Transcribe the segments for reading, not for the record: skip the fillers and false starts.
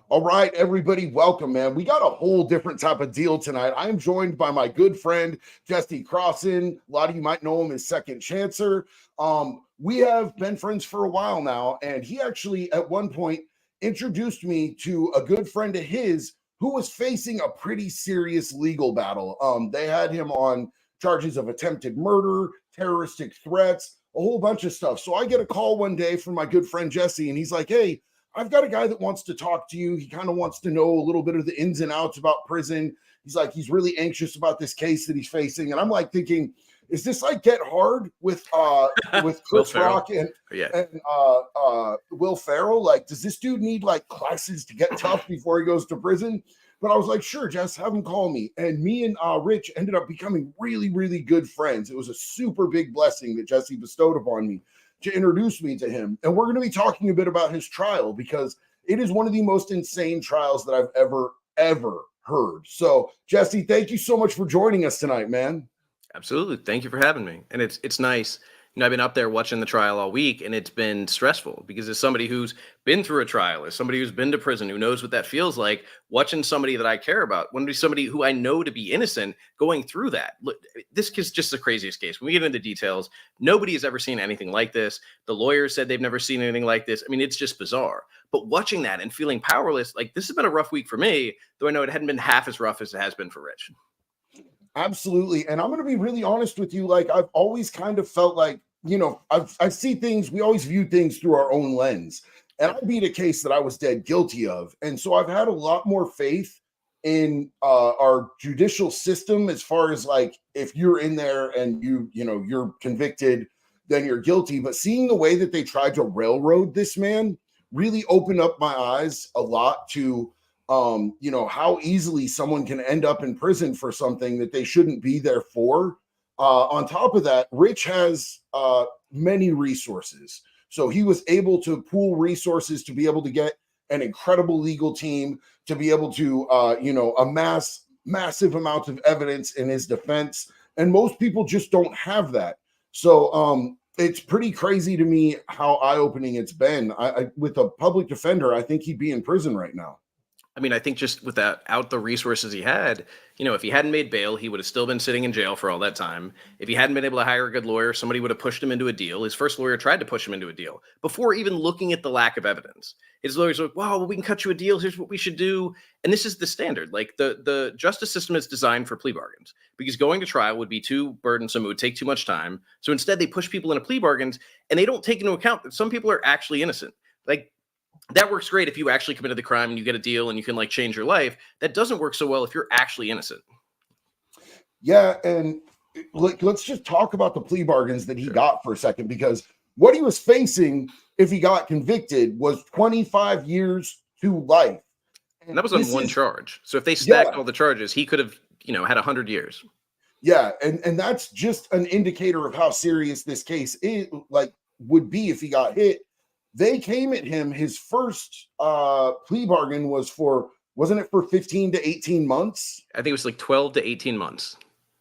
All right, everybody, welcome, man. We got a whole different type of deal tonight. I am joined by my good friend, Jesse Crosson. A lot of you might know him as Second Chancer. We have been friends for a while now, and he actually, at one point, introduced me to a good friend of his who was facing a pretty serious legal battle. They had him on charges of attempted murder, terroristic threats, a whole bunch of stuff. So I get a call one day from my good friend Jesse, and he's like, "Hey, I've got a guy that wants to talk to you. He kind of wants to know a little bit of the ins and outs about prison." He's like, he's really anxious about this case that he's facing. And I'm like thinking, is this like Get Hard with Chris Rock and Will Ferrell? Like, does this dude need like classes to get tough before he goes to prison? But I was like, sure, Jess, have him call me. And me and Rich ended up becoming really, really good friends. It was a super big blessing that Jesse bestowed upon me to introduce me to him. And we're going to be talking a bit about his trial because it is one of the most insane trials that I've ever heard. So, Jesse, thank you so much for joining us tonight, man. Absolutely. Thank you for having me. And it's nice. I've been up there watching the trial all week, and it's been stressful because as somebody who's been through a trial, as somebody who's been to prison, who knows what that feels like, watching somebody that I care about, when be somebody who I know to be innocent going through that. Look, this is just the craziest case. When we get into the details, nobody has ever seen anything like this. The lawyers said they've never seen anything like this. I mean, it's just bizarre. But watching that and feeling powerless, like this has been a rough week for me, though I know it hadn't been half as rough as it has been for Rich. Absolutely. And I'm going to be really honest with you. Like, I've always kind of felt like, I see things, we always view things through our own lens. And I beat a case that I was dead guilty of. And so I've had a lot more faith in our judicial system as far as like, if you're in there and you're convicted, then you're guilty. But seeing the way that they tried to railroad this man really opened up my eyes a lot to how easily someone can end up in prison for something that they shouldn't be there for. On top of that, Rich has many resources. So he was able to pool resources to be able to get an incredible legal team, to be able to, amass massive amounts of evidence in his defense. And most people just don't have that. So it's pretty crazy to me how eye-opening it's been. I with a public defender, I think he'd be in prison right now. I mean, I think just without the resources he had, if he hadn't made bail, he would have still been sitting in jail for all that time. If he hadn't been able to hire a good lawyer, somebody would have pushed him into a deal. His first lawyer tried to push him into a deal before even looking at the lack of evidence. His lawyers were like, wow, well, we can cut you a deal. Here's what we should do. And this is the standard. Like the justice system is designed for plea bargains because going to trial would be too burdensome. It would take too much time. So instead they push people into plea bargains and they don't take into account that some people are actually innocent. Like, that works great if you actually committed the crime and you get a deal and you can like change your life. That doesn't work so well if you're actually innocent. Yeah, and let's just talk about the plea bargains that he got for a second, because what he was facing if he got convicted was 25 years to life. And that was on one charge. So if they stacked all the charges, he could have, had 100 years. Yeah, and that's just an indicator of how serious this case would be if he got hit. They came at him. His first plea bargain wasn't it for 15 to 18 months? I think it was like 12 to 18 months.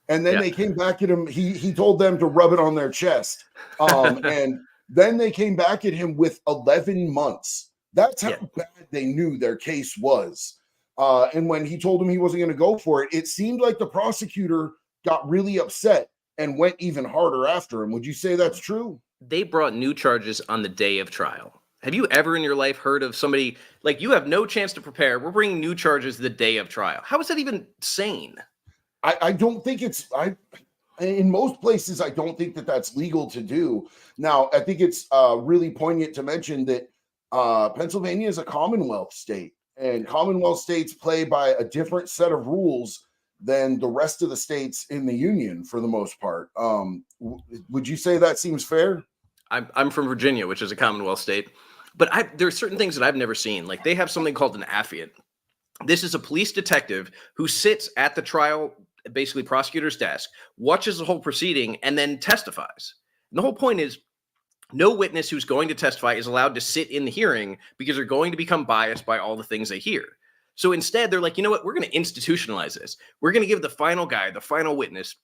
And then they came back at him. He told them to rub it on their chest. And then they came back at him with 11 months. That's how bad they knew their case was. And when he told them he wasn't going to go for it, it seemed like the prosecutor got really upset and went even harder after him. Would you say that's true? They brought new charges on the day of trial. Have you ever in your life heard of somebody like you have no chance to prepare? We're bringing new charges the day of trial. How is that even sane? I don't think in most places, I don't think that that's legal to do. Now, I think it's really poignant to mention that Pennsylvania is a Commonwealth state, and Commonwealth states play by a different set of rules than the rest of the states in the union for the most part. Would you say that seems fair? I'm from Virginia, which is a Commonwealth state, but there are certain things that I've never seen. Like they have something called an affiant. This is a police detective who sits at the trial, basically prosecutor's desk, watches the whole proceeding, and then testifies. And the whole point is no witness who's going to testify is allowed to sit in the hearing because they're going to become biased by all the things they hear. So instead, they're like, you know what? We're going to institutionalize this. We're going to give the final guy, the final witness,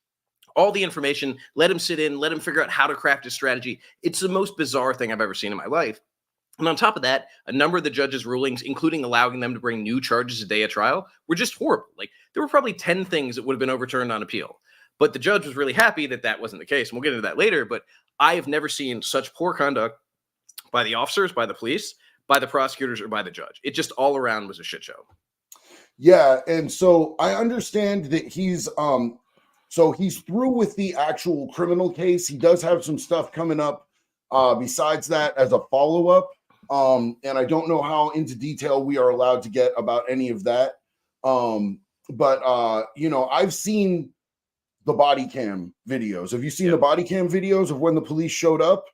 all the information, let him sit in, let him figure out how to craft his strategy. It's the most bizarre thing I've ever seen in my life. And on top of that, a number of the judge's rulings, including allowing them to bring new charges a day at trial, were just horrible. Like, there were probably 10 things that would have been overturned on appeal. But the judge was really happy that that wasn't the case. And we'll get into that later. But I have never seen such poor conduct by the officers, by the police, by the prosecutors, or by the judge. It just all around was a shit show. Yeah, and so I understand that he's through with the actual criminal case. He does have some stuff coming up besides that as a follow-up. And I don't know how into detail we are allowed to get about any of that. But I've seen the body cam videos. Have you seen the body cam videos of when the police showed up?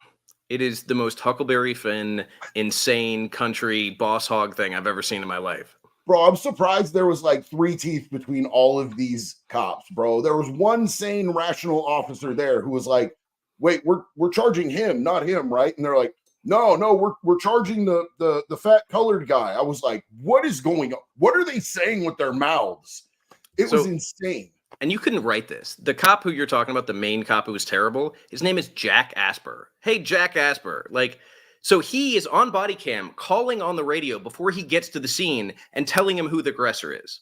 It is the most Huckleberry Finn, insane country boss hog thing I've ever seen in my life. Bro, I'm surprised there was like 3 teeth between all of these cops, bro. There was one sane, rational officer there who was like, wait, we're charging him, not him, right? And they're like, no, we're charging the fat colored guy. I was like, what is going on? What are they saying with their mouths? It was insane. And you couldn't write this. The cop who you're talking about, the main cop who was terrible, his name is Jack Asper. Hey, Jack Asper. So he is on body cam calling on the radio before he gets to the scene and telling him who the aggressor is.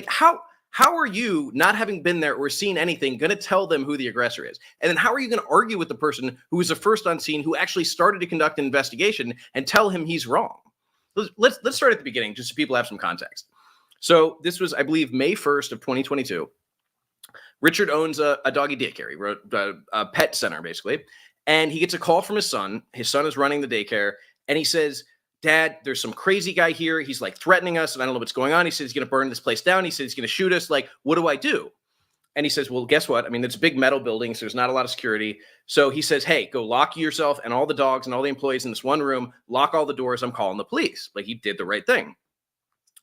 How are you, not having been there or seen anything, going to tell them who the aggressor is? And then how are you going to argue with the person who was the first on scene, who actually started to conduct an investigation, and tell him he's wrong? Let's start at the beginning, just so people have some context. So this was, I believe, May 1st of 2022. Richard owns a doggy daycare. He wrote a pet center, basically. And he gets a call from his son. His son is running the daycare. And he says, Dad, there's some crazy guy here. He's like threatening us, and I don't know what's going on. He says he's going to burn this place down. He says he's going to shoot us. Like, what do I do? And he says, well, guess what? I mean, it's a big metal building, so there's not a lot of security. So he says, hey, go lock yourself and all the dogs and all the employees in this one room. Lock all the doors. I'm calling the police. Like, he did the right thing.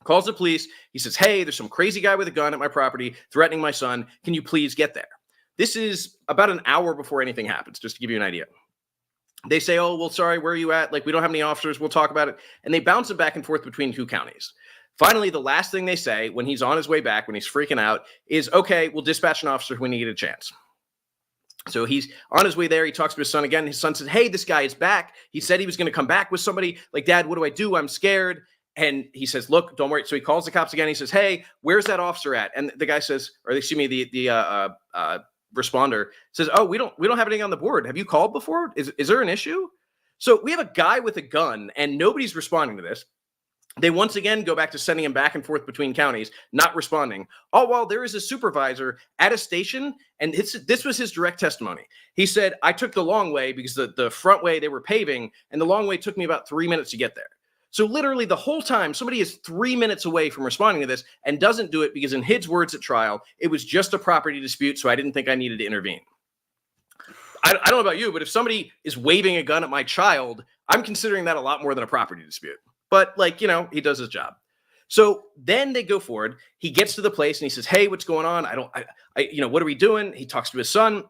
Calls the police. He says, hey, there's some crazy guy with a gun at my property threatening my son. Can you please get there? This is about an hour before anything happens, just to give you an idea. They say, oh, well, sorry, where are you at? Like, we don't have any officers. We'll talk about it. And they bounce it back and forth between 2 counties. Finally, the last thing they say when he's on his way back, when he's freaking out, is, okay, we'll dispatch an officer when you get a chance. So he's on his way there. He talks to his son again. His son says, hey, this guy is back. He said he was going to come back with somebody. Like, Dad, what do I do? I'm scared. And he says, look, don't worry. So he calls the cops again. He says, hey, where's that officer at? And the guy says, or excuse me, the responder says, oh, we don't have anything on the board. Have you called before? Is there an issue? So we have a guy with a gun and nobody's responding to this. They once again go back to sending him back and forth between counties, not responding. All while there is a supervisor at a station, and this was his direct testimony. He said, I took the long way because the front way they were paving, and the long way took me about 3 minutes to get there. So literally the whole time, somebody is 3 minutes away from responding to this and doesn't do it because, in his words at trial, it was just a property dispute, so I didn't think I needed to intervene. I don't know about you, but if somebody is waving a gun at my child, I'm considering that a lot more than a property dispute. But, he does his job. So then they go forward. He gets to the place and he says, hey, what's going on? What are we doing? He talks to his son,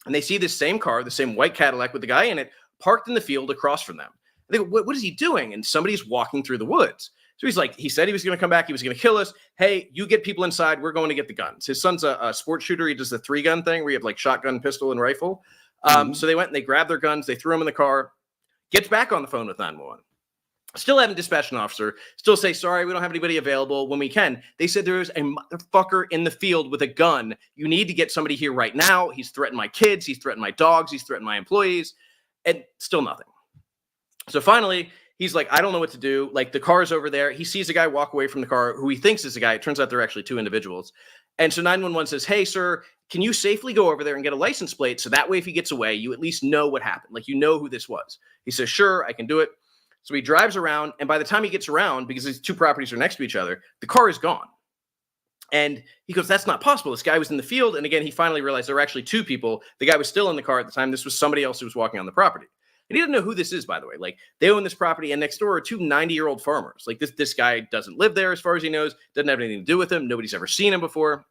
and they see this same car, the same white Cadillac with the guy in it, parked in the field across from them. They go, what is he doing? And somebody's walking through the woods. So he's like, he said he was going to come back. He was going to kill us. Hey, you get people inside. We're going to get the guns. His son's a sports shooter. He does the 3-gun thing where you have shotgun, pistol, and rifle. So they went and they grabbed their guns. They threw them in the car. Gets back on the phone with 911. Still haven't dispatched an officer. Still say, sorry, we don't have anybody available when we can. They said there's a motherfucker in the field with a gun. You need to get somebody here right now. He's threatened my kids. He's threatened my dogs. He's threatened my employees. And still nothing. So finally, he's like, I don't know what to do. The car's over there. He sees a guy walk away from the car who he thinks is a guy. It turns out they're actually 2 individuals. And so 911 says, hey, sir, can you safely go over there and get a license plate? So that way, if he gets away, you at least know what happened. You know who this was. He says, sure, I can do it. So he drives around. And by the time he gets around, because these 2 properties are next to each other, the car is gone. And he goes, that's not possible. This guy was in the field. And again, he finally realized there were actually 2 people. The guy was still in the car at the time. This was somebody else who was walking on the property. And he didn't know who this is, by the way. They own this property, and next door are 2 90-year-old farmers. This guy doesn't live there as far as he knows, doesn't have anything to do with him. Nobody's ever seen him before.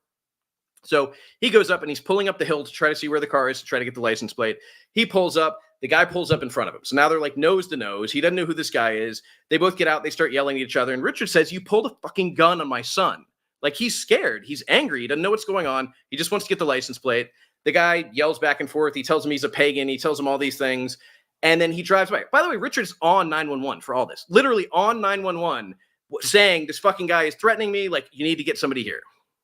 So he goes up and he's pulling up the hill to try to see where the car is, to try to get the license plate. He pulls up. The guy pulls up in front of him. So now they're nose to nose. He doesn't know who this guy is. They both get out. They start yelling at each other. And Richard says, you pulled a fucking gun on my son. He's scared. He's angry. He doesn't know what's going on. He just wants to get the license plate. The guy yells back and forth. He tells him he's a pagan. He tells him all these things. And then he drives by. By the way, Richard's on 911 for all this. Literally on 911 saying this fucking guy is threatening me. Like, you need to get somebody here.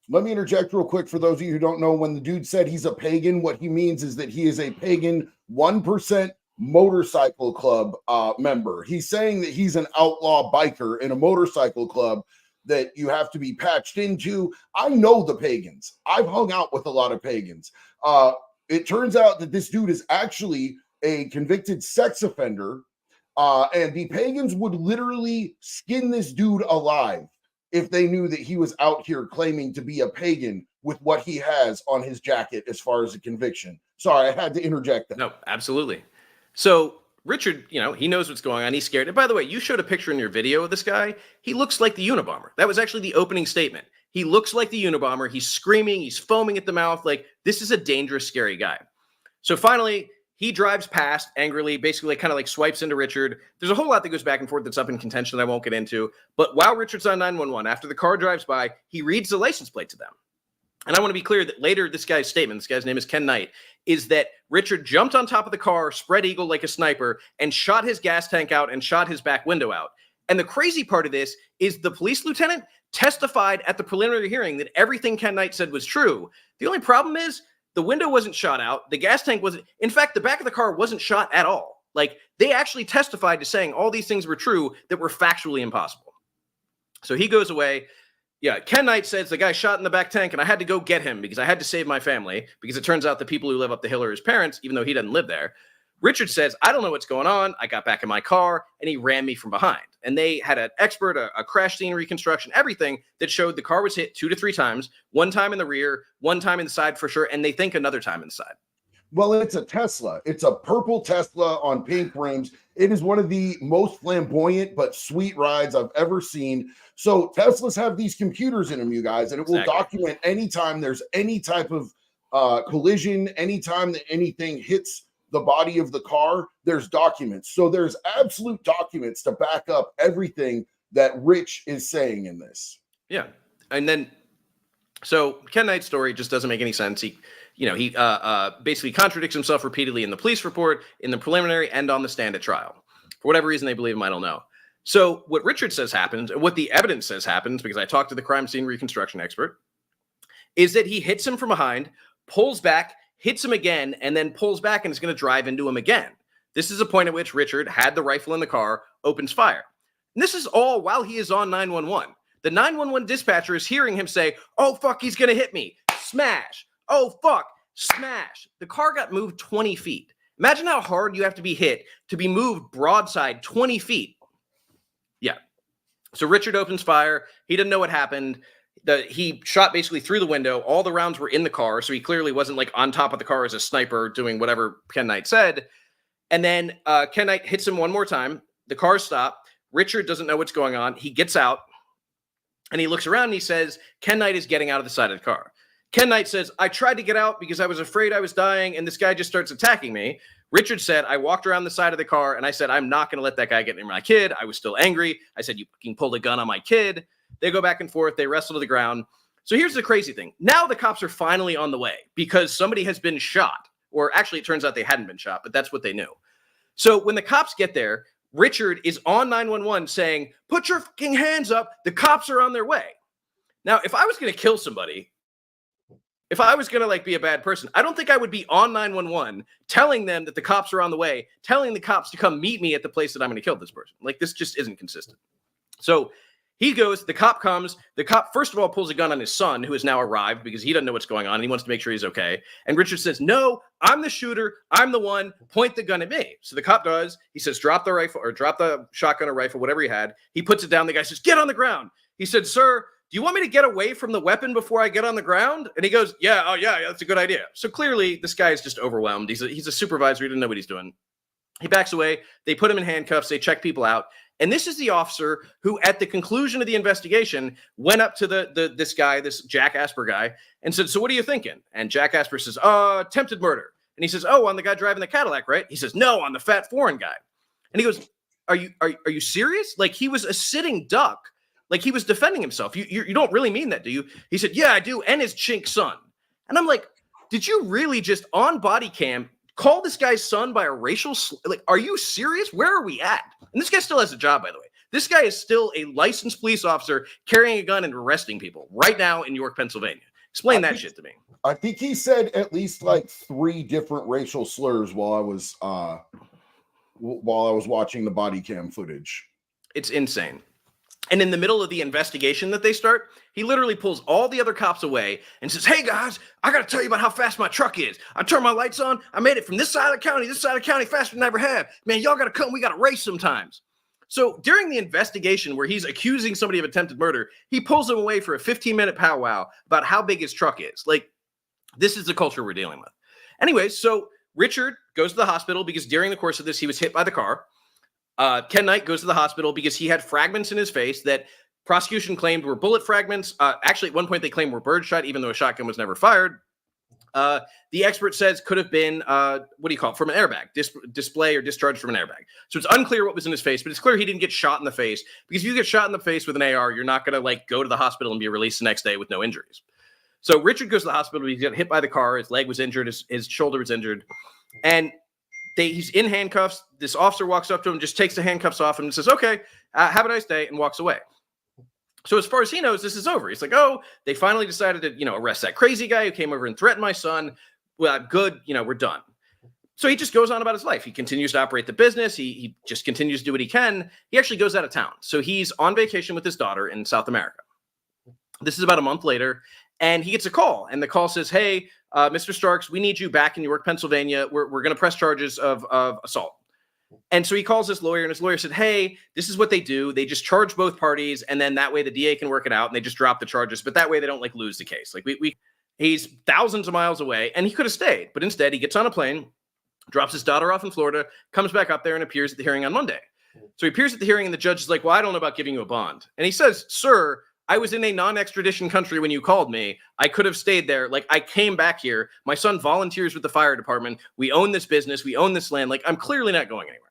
Let me interject real quick for those of you who don't know. When the dude said he's a pagan, what he means is that he is a pagan 1% motorcycle club member. He's saying that he's an outlaw biker in a motorcycle club that you have to be patched into. I know the pagans. I've hung out with a lot of pagans. It turns out that this dude is actually a convicted sex offender, and the pagans would literally skin this dude alive if they knew that he was out here claiming to be a pagan with what he has on his jacket as far as a conviction. Sorry, I had to interject that. No, absolutely. So Richard, he knows what's going on. He's scared. And by the way, you showed a picture in your video of this guy. He looks like the Unabomber. That was actually the opening statement. He looks like the Unabomber. He's screaming. He's foaming at the mouth. Like, this is a dangerous, scary guy. So finally, he drives past angrily, basically kind of like swipes into Richard. There's a whole lot that goes back and forth that's up in contention I won't get into. But while Richard's on 911, after the car drives by, he reads the license plate to them. And I want to be clear that later this guy's name is Ken Knight, is that Richard jumped on top of the car, spread eagle like a sniper, and shot his gas tank out and shot his back window out. And the crazy part of this is the police lieutenant testified at the preliminary hearing that everything Ken Knight said was true. The only problem is the window wasn't shot out. The gas tank wasn't. In fact, the back of the car wasn't shot at all. Like, they actually testified to saying all these things were true that were factually impossible. So he goes away. Yeah, Ken Knight says the guy shot in the back tank and I had to go get him because I had to save my family, because it turns out the people who live up the hill are his parents, even though he doesn't live there. Richard says, I don't know what's going on. I got back in my car and he ran me from behind. And they had an expert, a crash scene reconstruction, everything that showed the car was hit 2 to 3 times, 1 time in the rear, 1 time in the side for sure, and they think another time inside. Well, it's a Tesla. It's a purple Tesla on pink rims. It is one of the most flamboyant but sweet rides I've ever seen. So Teslas have these computers in them, you guys, and it will document anytime there's any type of collision, anytime that anything hits the body of the car, there's documents. So there's absolute documents to back up everything that Rich is saying in this. Yeah. And then, so Ken Knight's story just doesn't make any sense. He basically contradicts himself repeatedly in the police report, in the preliminary, and on the stand at trial. For whatever reason they believe him, I don't know. So what Richard says happens, and what the evidence says happens, because I talked to the crime scene reconstruction expert, is that he hits him from behind, pulls back, hits him again, and then pulls back and is going to drive into him again. This is a point at which Richard had the rifle in the car, opens fire. And this is all while he is on 911. The 911 dispatcher is hearing him say, oh, fuck, he's going to hit me. Smash. Oh, fuck. Smash. The car got moved 20 feet. Imagine how hard you have to be hit to be moved broadside 20 feet. Yeah. So Richard opens fire. He didn't know what happened. He shot basically through the window. All the rounds were in the car, so he clearly wasn't like on top of the car as a sniper doing whatever Ken Knight said. And then Ken Knight hits him one more time. The car stopped. Richard doesn't know what's going on. He gets out, and he looks around, and he says, Ken Knight is getting out of the side of the car. Ken Knight says, I tried to get out because I was afraid I was dying, and this guy just starts attacking me. Richard said, I walked around the side of the car, and I said, I'm not going to let that guy get near my kid. I was still angry. I said, you fucking pulled a gun on my kid. They go back and forth. They wrestle to the ground. So here's the crazy thing. Now the cops are finally on the way because somebody has been shot. Or actually, it turns out they hadn't been shot, but that's what they knew. So when the cops get there, Richard is on 911 saying, put your fucking hands up. The cops are on their way. Now, if I was going to kill somebody, if I was going to be a bad person, I don't think I would be on 911 telling them that the cops are on the way, telling the cops to come meet me at the place that I'm going to kill this person. This just isn't consistent. So he goes, the cop comes. The cop, first of all, pulls a gun on his son, who has now arrived because he doesn't know what's going on. And he wants to make sure he's okay. And Richard says, no, I'm the shooter. I'm the one. Point the gun at me. So the cop does. He says, drop the rifle or drop the shotgun or rifle, whatever he had. He puts it down. The guy says, get on the ground. He said, sir, do you want me to get away from the weapon before I get on the ground? And he goes, yeah, oh, yeah, that's a good idea. So clearly this guy is just overwhelmed. He's a supervisor. He didn't know what he's doing. He backs away. They put him in handcuffs. They check people out. And this is the officer who, at the conclusion of the investigation, went up to this guy, this Jack Asper guy, and said, so what are you thinking? And Jack Asper says, attempted murder. And he says, oh, on the guy driving the Cadillac, right? He says, no, on the fat foreign guy. And he goes, are you serious? He was a sitting duck. He was defending himself. You don't really mean that, do you? He said, yeah, I do. And his chink son. And I'm like, did you really just on body cam call this guy's son by a racial like, are you serious? Where are we at? And this guy still has a job, by the way. This guy is still a licensed police officer carrying a gun and arresting people right now in York, Pennsylvania. Explain that shit to me. I think he said at least like 3 different racial slurs while I was watching the body cam footage. It's insane. And in the middle of the investigation that they start, he literally pulls all the other cops away and says, hey guys, I got to tell you about how fast my truck is. I turned my lights on. I made it from this side of the county faster than I ever have. Man, y'all got to come. We got to race sometimes. So during the investigation where he's accusing somebody of attempted murder, he pulls him away for a 15-minute powwow about how big his truck is. Like, this is the culture we're dealing with. Anyways, so Richard goes to the hospital because during the course of this, he was hit by the car. Ken Knight goes to the hospital because he had fragments in his face that prosecution claimed were bullet fragments. Actually, at one point, they claimed were birdshot, even though a shotgun was never fired. The expert says could have been, from an airbag, display or discharge from an airbag. So it's unclear what was in his face, but it's clear he didn't get shot in the face, because if you get shot in the face with an AR, you're not going to like go to the hospital and be released the next day with no injuries. So Richard goes to the hospital. He got hit by the car. His leg was injured. His shoulder was injured. And he's in handcuffs. This officer walks up to him, just takes the handcuffs off and says, okay, have a nice day, and walks away. So as far as he knows, this is over. He's like, oh, they finally decided to, arrest that crazy guy who came over and threatened my son. Well, good. We're done. So he just goes on about his life. He continues to operate the business. He just continues to do what he can. He actually goes out of town. So he's on vacation with his daughter in South America. This is about a month later, and he gets a call. And the call says, hey, Mr. Starks, we need you back in York, Pennsylvania. We're going to press charges of assault. And so he calls this lawyer, and his lawyer said, hey, this is what they do. They just charge both parties, and then that way the DA can work it out, and they just drop the charges. But that way they don't lose the case. He's thousands of miles away, and he could have stayed. But instead, he gets on a plane, drops his daughter off in Florida, comes back up there, and appears at the hearing on Monday. So he appears at the hearing, and the judge is like, well, I don't know about giving you a bond. And he says, sir, I was in a non-extradition country when you called me. I could have stayed there. I came back here. My son volunteers with the fire department. We own this business. We own this land. I'm clearly not going anywhere.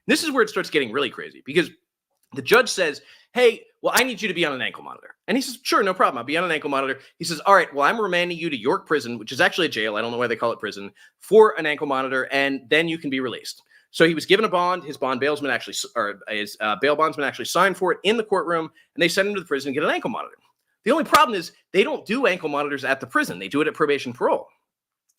This is where it starts getting really crazy, because the judge says, hey, well, I need you to be on an ankle monitor. And he says, sure, no problem. I'll be on an ankle monitor. He says, all right, well, I'm remanding you to York Prison, which is actually a jail. I don't know why they call it prison, for an ankle monitor, and then you can be released. So he was given a bond. His bail bondsman actually signed for it in the courtroom, and they sent him to the prison and get an ankle monitor. The only problem is they don't do ankle monitors at the prison. They do it at probation parole.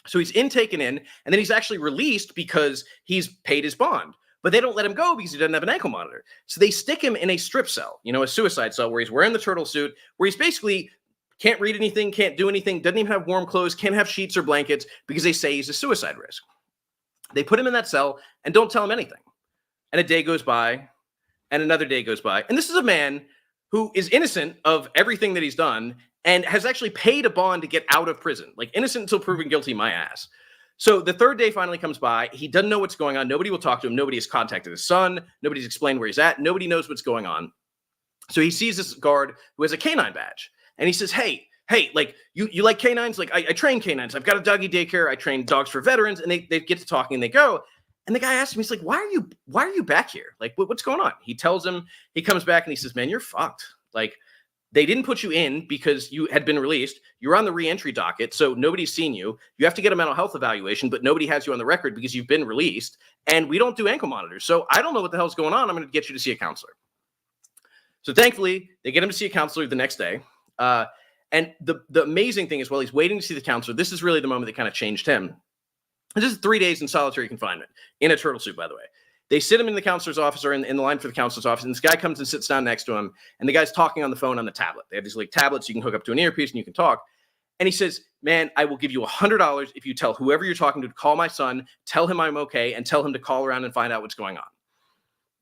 So he's taken in, and then he's actually released because he's paid his bond. But they don't let him go because he doesn't have an ankle monitor. So they stick him in a strip cell, a suicide cell, where he's wearing the turtle suit, where he's basically can't read anything, can't do anything, doesn't even have warm clothes, can't have sheets or blankets, because they say he's a suicide risk. They put him in that cell and don't tell him anything. And a day goes by, and another day goes by. And this is a man who is innocent of everything that he's done and has actually paid a bond to get out of prison. Innocent until proven guilty, my ass. So the third day finally comes by. He doesn't know what's going on. Nobody will talk to him. Nobody has contacted his son. Nobody's explained where he's at. Nobody knows what's going on. So he sees this guard who has a canine badge. And he says, hey, you like canines? I train canines. I've got a doggy daycare. I train dogs for veterans. And they get to talking and they go. And the guy asks him, he's like, why are you back here? What's going on? He tells him, he comes back and he says, man, you're fucked. They didn't put you in because you had been released. You're on the reentry docket, so nobody's seen you. You have to get a mental health evaluation, but nobody has you on the record because you've been released, and we don't do ankle monitors. So I don't know what the hell's going on. I'm going to get you to see a counselor. So thankfully, they get him to see a counselor the next day. And the amazing thing is, while he's waiting to see the counselor, this is really the moment that kind of changed him. This is 3 days in solitary confinement, in a turtle suit, by the way. They sit him in the counselor's office, or in the line for the counselor's office, and this guy comes and sits down next to him, and the guy's talking on the phone on the tablet. They have these tablets you can hook up to an earpiece and you can talk. And he says, man, I will give you $100 if you tell whoever you're talking to call my son, tell him I'm okay, and tell him to call around and find out what's going on.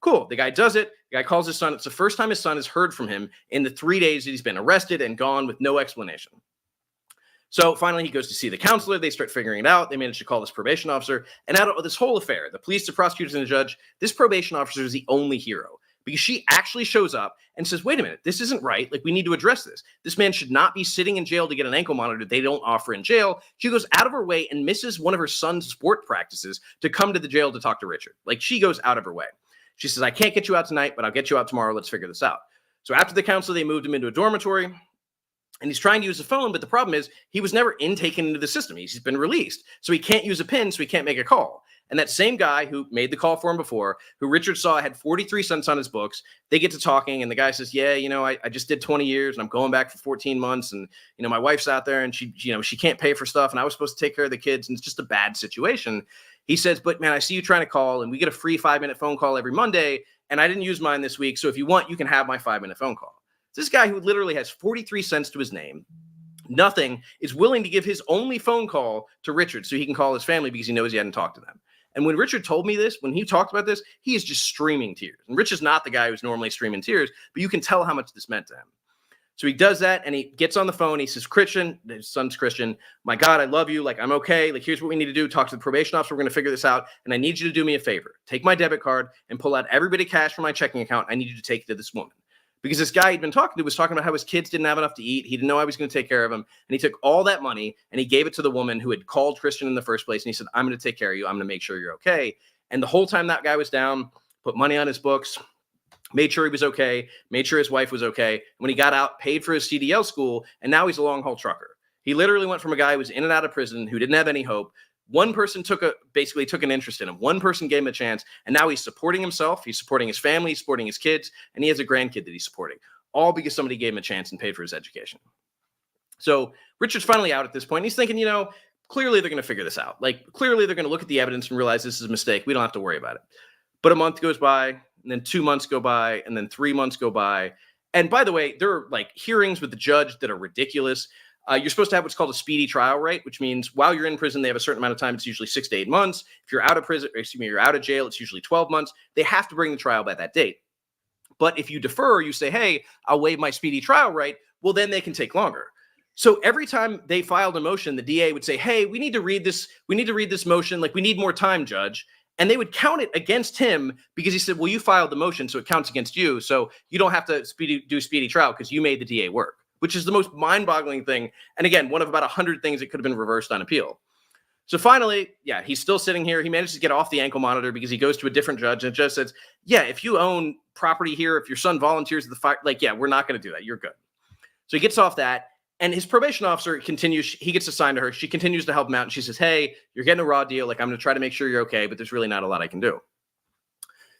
Cool. The guy does it. The guy calls his son. It's the first time his son has heard from him in the 3 days that he's been arrested and gone with no explanation. So finally, he goes to see the counselor. They start figuring it out. They manage to call this probation officer. And out of this whole affair, the police, the prosecutors, and the judge, this probation officer is the only hero, because she actually shows up and says, wait a minute, this isn't right. We need to address this. This man should not be sitting in jail to get an ankle monitor they don't offer in jail. She goes out of her way and misses one of her son's sport practices to come to the jail to talk to Richard. She goes out of her way. She says, I can't get you out tonight, but I'll get you out tomorrow. Let's figure this out. So after the counselor, they moved him into a dormitory. and he's trying to use the phone, but the problem is he was never taken into the system. He's been released. So he can't use a PIN, so he can't make a call. And that same guy who made the call for him before, who Richard saw had 43 cents on his books, they get to talking, and the guy says, yeah, I just did 20 years, and I'm going back for 14 months, and, my wife's out there, and she can't pay for stuff, and I was supposed to take care of the kids, and it's just a bad situation. He says, but man, I see you trying to call, and we get a free 5-minute phone call every Monday, and I didn't use mine this week, so if you want, you can have my 5-minute phone call. This guy who literally has 43 cents to his name, nothing, is willing to give his only phone call to Richard so he can call his family because he knows he hadn't talked to them. And when Richard told me this, when he talked about this, he is just streaming tears. And Rich is not the guy who's normally streaming tears, but you can tell how much this meant to him. So he does that, and he gets on the phone. He says, Christian, his son's Christian, my God, I love you. Like, I'm okay. Like, here's what we need to do. Talk to the probation officer. We're going to figure this out. And I need you to do me a favor. Take my debit card and pull out every bit of cash from my checking account. I need you to take it to this woman. Because this guy he'd been talking to was talking about how his kids didn't have enough to eat. He didn't know I was going to take care of him. And he took all that money and he gave it to the woman who had called Christian in the first place. And he said, I'm going to take care of you. I'm going to make sure you're okay. And the whole time that guy was down, put money on his books, made sure he was okay, made sure his wife was okay. When he got out, paid for his CDL school, and now he's a long-haul trucker. He literally went from a guy who was in and out of prison, who didn't have any hope. One person basically took an interest in him. One person gave him a chance, and now he's supporting himself. He's supporting his family, he's supporting his kids, and he has a grandkid that he's supporting, all because somebody gave him a chance and paid for his education. So Richard's finally out at this point. He's thinking, clearly they're going to figure this out. Like, clearly they're going to look at the evidence and realize this is a mistake. We don't have to worry about it. But a month goes by, and then 2 months go by, and then 3 months go by. And by the way, there are like hearings with the judge that are ridiculous. You're supposed to have what's called a speedy trial right, which means while you're in prison, they have a certain amount of time. It's usually 6 to 8 months. If you're out of prison, you're out of jail, it's usually 12 months. They have to bring the trial by that date. But if you defer, you say, hey, I'll waive my speedy trial right, well, then they can take longer. So every time they filed a motion, the DA would say, hey, we need to read this motion. Like, we need more time, judge. And they would count it against him because he said, well, you filed the motion, so it counts against you. So you don't have to do speedy trial because you made the DA work, which is the most mind-boggling thing. And again, one of about 100 things that could have been reversed on appeal. So finally, yeah, he's still sitting here. He manages to get off the ankle monitor because he goes to a different judge, and the judge says, yeah, if you own property here, if your son volunteers at the fire, like, yeah, we're not going to do that. You're good. So he gets off that. And his probation officer continues, he gets assigned to her. She continues to help him out. And she says, hey, you're getting a raw deal. Like, I'm going to try to make sure you're okay, but there's really not a lot I can do.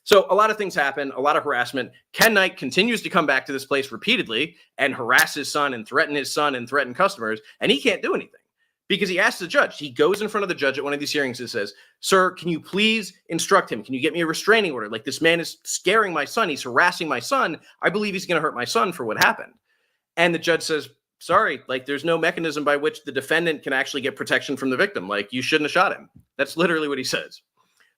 So a lot of things happen, a lot of harassment. Ken Knight continues to come back to this place repeatedly and harass his son and threaten customers. And he can't do anything because he asks the judge. He goes in front of the judge at one of these hearings and says, sir, can you please instruct him? Can you get me a restraining order? Like, this man is scaring my son. He's harassing my son. I believe he's going to hurt my son for what happened. And the judge says, sorry, like, there's no mechanism by which the defendant can actually get protection from the victim. Like, you shouldn't have shot him. That's literally what he says.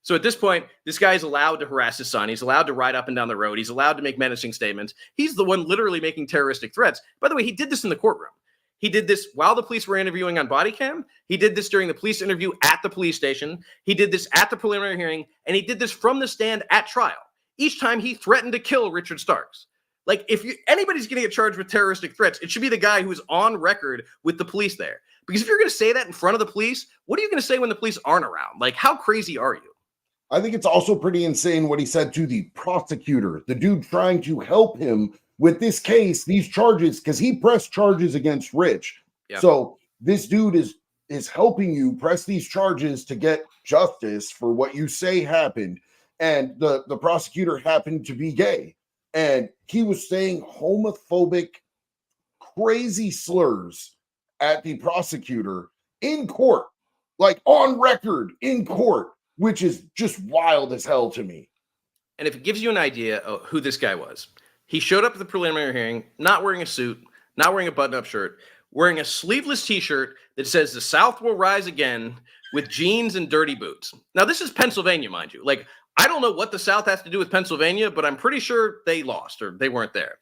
So at this point, this guy is allowed to harass his son. He's allowed to ride up and down the road. He's allowed to make menacing statements. He's the one literally making terroristic threats. By the way, he did this in the courtroom. He did this while the police were interviewing on body cam. He did this during the police interview at the police station. He did this at the preliminary hearing, and he did this from the stand at trial. Each time he threatened to kill Richard Starks. Like, if anybody's going to get charged with terroristic threats, it should be the guy who is on record with the police there. Because if you're going to say that in front of the police, what are you going to say when the police aren't around? Like, how crazy are you? I think it's also pretty insane what he said to the prosecutor, the dude trying to help him with this case, these charges, because he pressed charges against Rich. Yeah. So this dude is helping you press these charges to get justice for what you say happened. And the prosecutor happened to be gay. And he was saying homophobic, crazy slurs at the prosecutor in court, like on record in court, which is just wild as hell to me. And if it gives you an idea of who this guy was, he showed up at the preliminary hearing, not wearing a suit, not wearing a button-up shirt, wearing a sleeveless t-shirt that says the South will rise again, with jeans and dirty boots. Now, this is Pennsylvania, mind you. Like, I don't know what the South has to do with Pennsylvania, but I'm pretty sure they lost or they weren't there.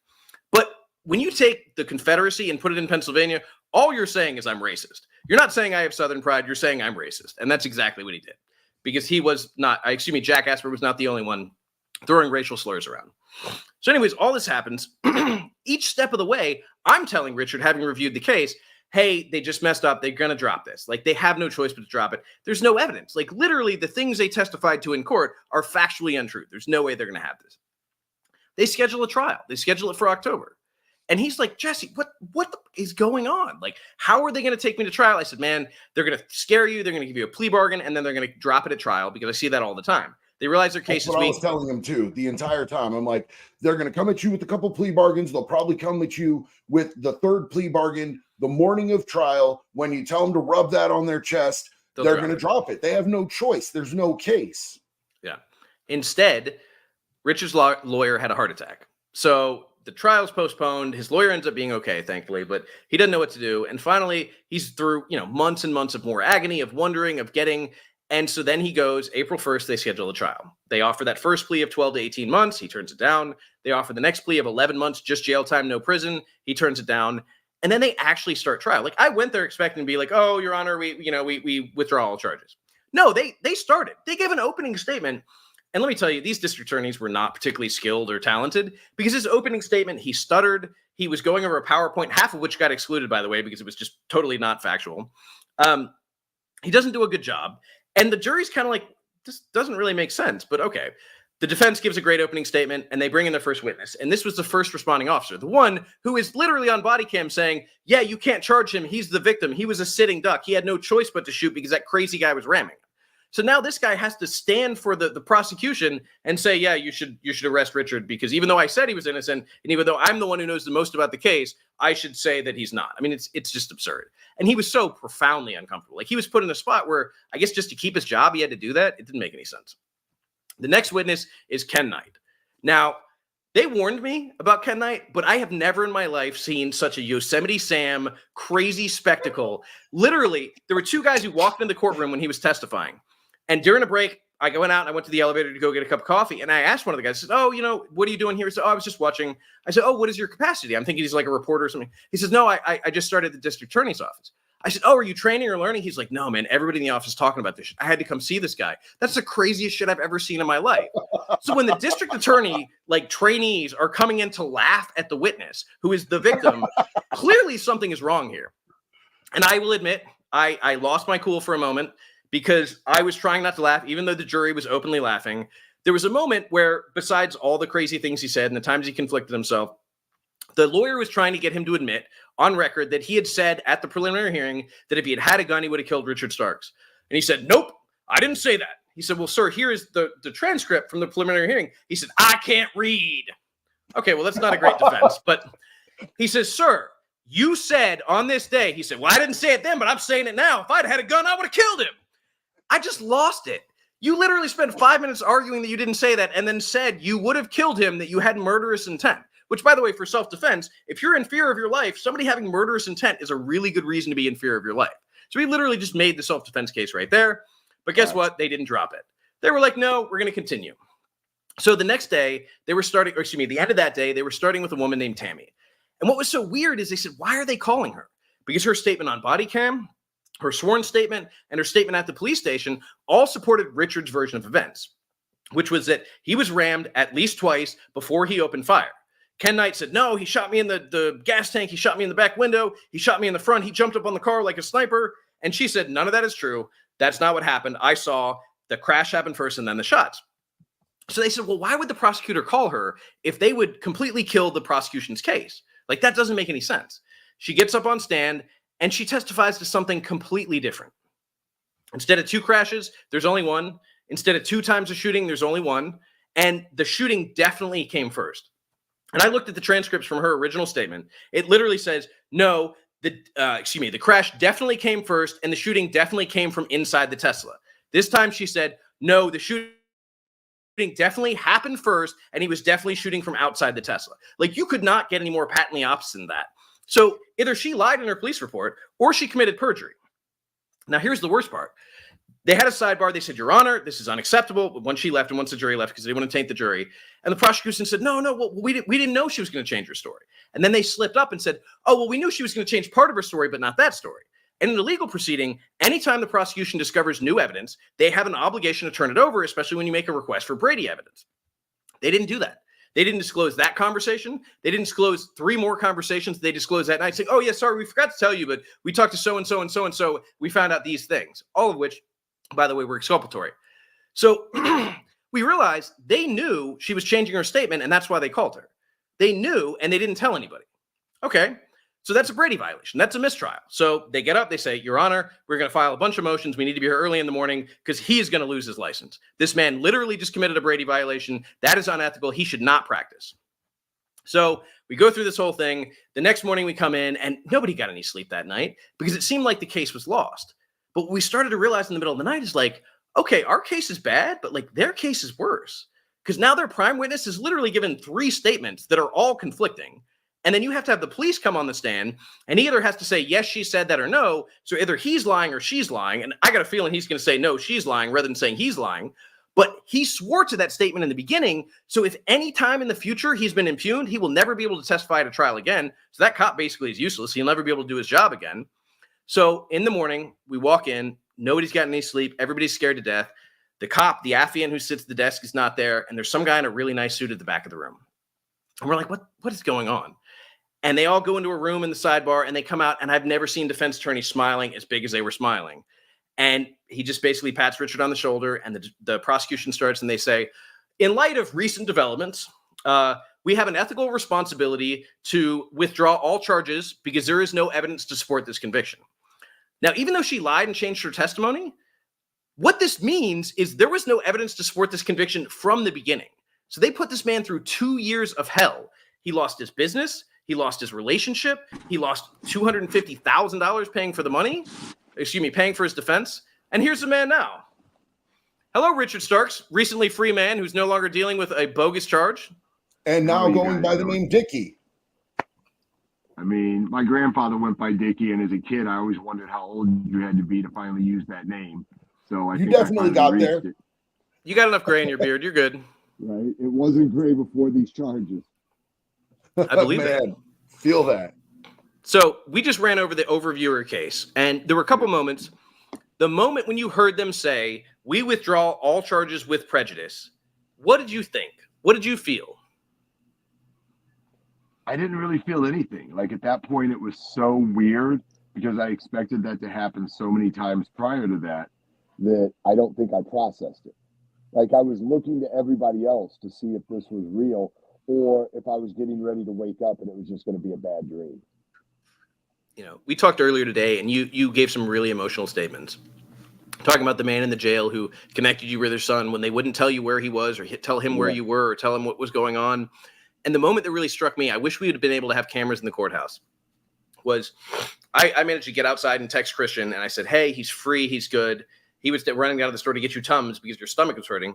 But when you take the Confederacy and put it in Pennsylvania, all you're saying is I'm racist. You're not saying I have Southern pride. You're saying I'm racist. And that's exactly what he did. Because he was not, Jack Asper was not the only one throwing racial slurs around. So anyways, all this happens. Each step of the way, I'm telling Richard, having reviewed the case, hey, they just messed up. They're going to drop this. Like, they have no choice but to drop it. There's no evidence. Like, literally, the things they testified to in court are factually untrue. There's no way they're going to have this. They schedule a trial. They schedule it for October. And he's like, Jesse, what is going on? Like, how are they going to take me to trial? I said, man, they're going to scare you. They're going to give you a plea bargain, and then they're going to drop it at trial, because I see that all the time. They realize their case That's what I was telling him too the entire time. I'm like, they're going to come at you with a couple plea bargains. They'll probably come at you with the third plea bargain the morning of trial. When you tell them to rub that on their chest, they're going to drop it. They have no choice. There's no case. Yeah. Instead, Richard's lawyer had a heart attack. So the trial's postponed. His lawyer ends up being okay, thankfully, but he doesn't know what to do. And finally, he's through, months and months of more agony, of wondering, of getting. And so then he goes, April 1st, they schedule a trial. They offer that first plea of 12 to 18 months. He turns it down. They offer the next plea of 11 months, just jail time, no prison. He turns it down. And then they actually start trial. Like, I went there expecting to be like, oh, Your Honor, we withdraw all charges. No, they started. They gave an opening statement. And let me tell you, these district attorneys were not particularly skilled or talented, because his opening statement, he stuttered. He was going over a PowerPoint, half of which got excluded, by the way, because it was just totally not factual. He doesn't do a good job. And the jury's kind of like, this doesn't really make sense, but okay. The defense gives a great opening statement, and they bring in their first witness. And this was the first responding officer, the one who is literally on body cam saying, yeah, you can't charge him. He's the victim. He was a sitting duck. He had no choice but to shoot because that crazy guy was ramming him. So now this guy has to stand for the prosecution and say, yeah, you should arrest Richard, because even though I said he was innocent, and even though I'm the one who knows the most about the case, I should say that he's not. I mean, it's just absurd. And he was so profoundly uncomfortable. Like, he was put in a spot where, I guess just to keep his job, he had to do that. It didn't make any sense. The next witness is Ken Knight. Now, they warned me about Ken Knight, but I have never in my life seen such a Yosemite Sam crazy spectacle. Literally, there were two guys who walked in the courtroom when he was testifying. And during a break, I went out and I went to the elevator to go get a cup of coffee. And I asked one of the guys, I said, oh, what are you doing here? He said, oh, I was just watching. I said, oh, what is your capacity? I'm thinking he's like a reporter or something. He says, no, I just started the district attorney's office. I said, oh, are you training or learning? He's like, no, man, everybody in the office is talking about this shit. I had to come see this guy. That's the craziest shit I've ever seen in my life. So when the district attorney, trainees are coming in to laugh at the witness, who is the victim, clearly something is wrong here. And I will admit, I lost my cool for a moment, because I was trying not to laugh, even though the jury was openly laughing. There was a moment where, besides all the crazy things he said and the times he conflicted himself, the lawyer was trying to get him to admit on record that he had said at the preliminary hearing that if he had a gun, he would have killed Richard Starks. And he said, nope, I didn't say that. He said, well, sir, here is the transcript from the preliminary hearing. He said, I can't read. Okay, well, that's not a great defense. But he says, sir, you said on this day, he said, well, I didn't say it then, but I'm saying it now. If I'd had a gun, I would have killed him. I just lost it. You literally spent 5 minutes arguing that you didn't say that, and then said you would have killed him, that you had murderous intent. Which, by the way, for self-defense, if you're in fear of your life, somebody having murderous intent is a really good reason to be in fear of your life. So he literally just made the self-defense case right there. But guess what? They didn't drop it. They were like, no, we're going to continue. So the next day, the end of that day, they were starting with a woman named Tammy. And what was so weird is they said, why are they calling her? Because her statement on body cam, her sworn statement, and her statement at the police station all supported Richard's version of events, which was that he was rammed at least twice before he opened fire. Ken Knight said, no, he shot me in the gas tank. He shot me in the back window. He shot me in the front. He jumped up on the car like a sniper. And she said, none of that is true. That's not what happened. I saw the crash happen first and then the shots. So they said, well, why would the prosecutor call her if they would completely kill the prosecution's case? Like, that doesn't make any sense. She gets up on stand and she testifies to something completely different. Instead of two crashes, there's only one. Instead of two times a shooting, there's only one. And the shooting definitely came first. And I looked at the transcripts from her original statement. It literally says, no, the crash definitely came first, and the shooting definitely came from inside the Tesla. This time she said, no, the shooting definitely happened first, and he was definitely shooting from outside the Tesla. Like, you could not get any more patently opposite than that. So either she lied in her police report or she committed perjury. Now, here's the worst part. They had a sidebar. They said, Your Honor, this is unacceptable. But once she left and once the jury left, because they didn't want to taint the jury, and the prosecution said, no, well, we didn't know she was going to change her story. And then they slipped up and said, oh, well, we knew she was going to change part of her story, but not that story. And in a legal proceeding, anytime the prosecution discovers new evidence, they have an obligation to turn it over, especially when you make a request for Brady evidence. They didn't do that. They didn't disclose that conversation. They didn't disclose three more conversations. They disclosed that night saying, oh, yeah, sorry, we forgot to tell you, but we talked to so-and-so and so-and-so. We found out these things, all of which, by the way, were exculpatory. So we realized they knew she was changing her statement, and that's why they called her. They knew, and they didn't tell anybody. Okay. So that's a Brady violation. That's a mistrial. So they get up, they say, Your Honor, we're going to file a bunch of motions. We need to be here early in the morning because he is going to lose his license. This man literally just committed a Brady violation. That is unethical. He should not practice. So we go through this whole thing. The next morning we come in and nobody got any sleep that night because it seemed like the case was lost. But what we started to realize in the middle of the night is like, okay, our case is bad, but like their case is worse because now their prime witness is literally given 3 statements that are all conflicting. And then you have to have the police come on the stand, and he either has to say, yes, she said that, or no. So either he's lying or she's lying. And I got a feeling he's going to say, no, she's lying, rather than saying he's lying. But he swore to that statement in the beginning. So if any time in the future he's been impugned, he will never be able to testify at a trial again. So that cop basically is useless. He'll never be able to do his job again. So in the morning, we walk in. Nobody's gotten any sleep. Everybody's scared to death. The cop, the Affian who sits at the desk, is not there. And there's some guy in a really nice suit at the back of the room. And we're like, what is going on? And they all go into a room in the sidebar and they come out, and I've never seen defense attorneys smiling as big as they were smiling. And he just basically pats Richard on the shoulder, and the prosecution starts, and they say, in light of recent developments, we have an ethical responsibility to withdraw all charges because there is no evidence to support this conviction. Now, even though she lied and changed her testimony, what this means is there was no evidence to support this conviction from the beginning. So they put this man through 2 years of hell. He lost his business. He lost his relationship. He lost $250,000 paying for the money. Paying for his defense. And here's the man now. Hello, Richard Starks, recently free man who's no longer dealing with a bogus charge. And now going by the name Dicky. I mean, my grandfather went by Dicky, and as a kid, I always wondered how old you had to be to finally use that name. So you definitely got there. It. You got enough gray in your beard. You're good. Right. It wasn't gray before these charges. I believe that. Feel that. So we just ran over the overviewer case, and there were a couple moments. The moment when you heard them say, we withdraw all charges with prejudice, what did you think? What did you feel? I didn't really feel anything. Like at that point, it was so weird because I expected that to happen so many times prior to that I don't think I processed it. Like I was looking to everybody else to see if this was real or if I was getting ready to wake up and it was just going to be a bad dream. You know, we talked earlier today and you gave some really emotional statements. Talking about the man in the jail who connected you with their son when they wouldn't tell you where he was or tell him where you were or tell him what was going on. And the moment that really struck me, I wish we would have been able to have cameras in the courthouse, was I managed to get outside and text Christian. And I said, hey, he's free. He's good. He was running out of the store to get you Tums because your stomach was hurting.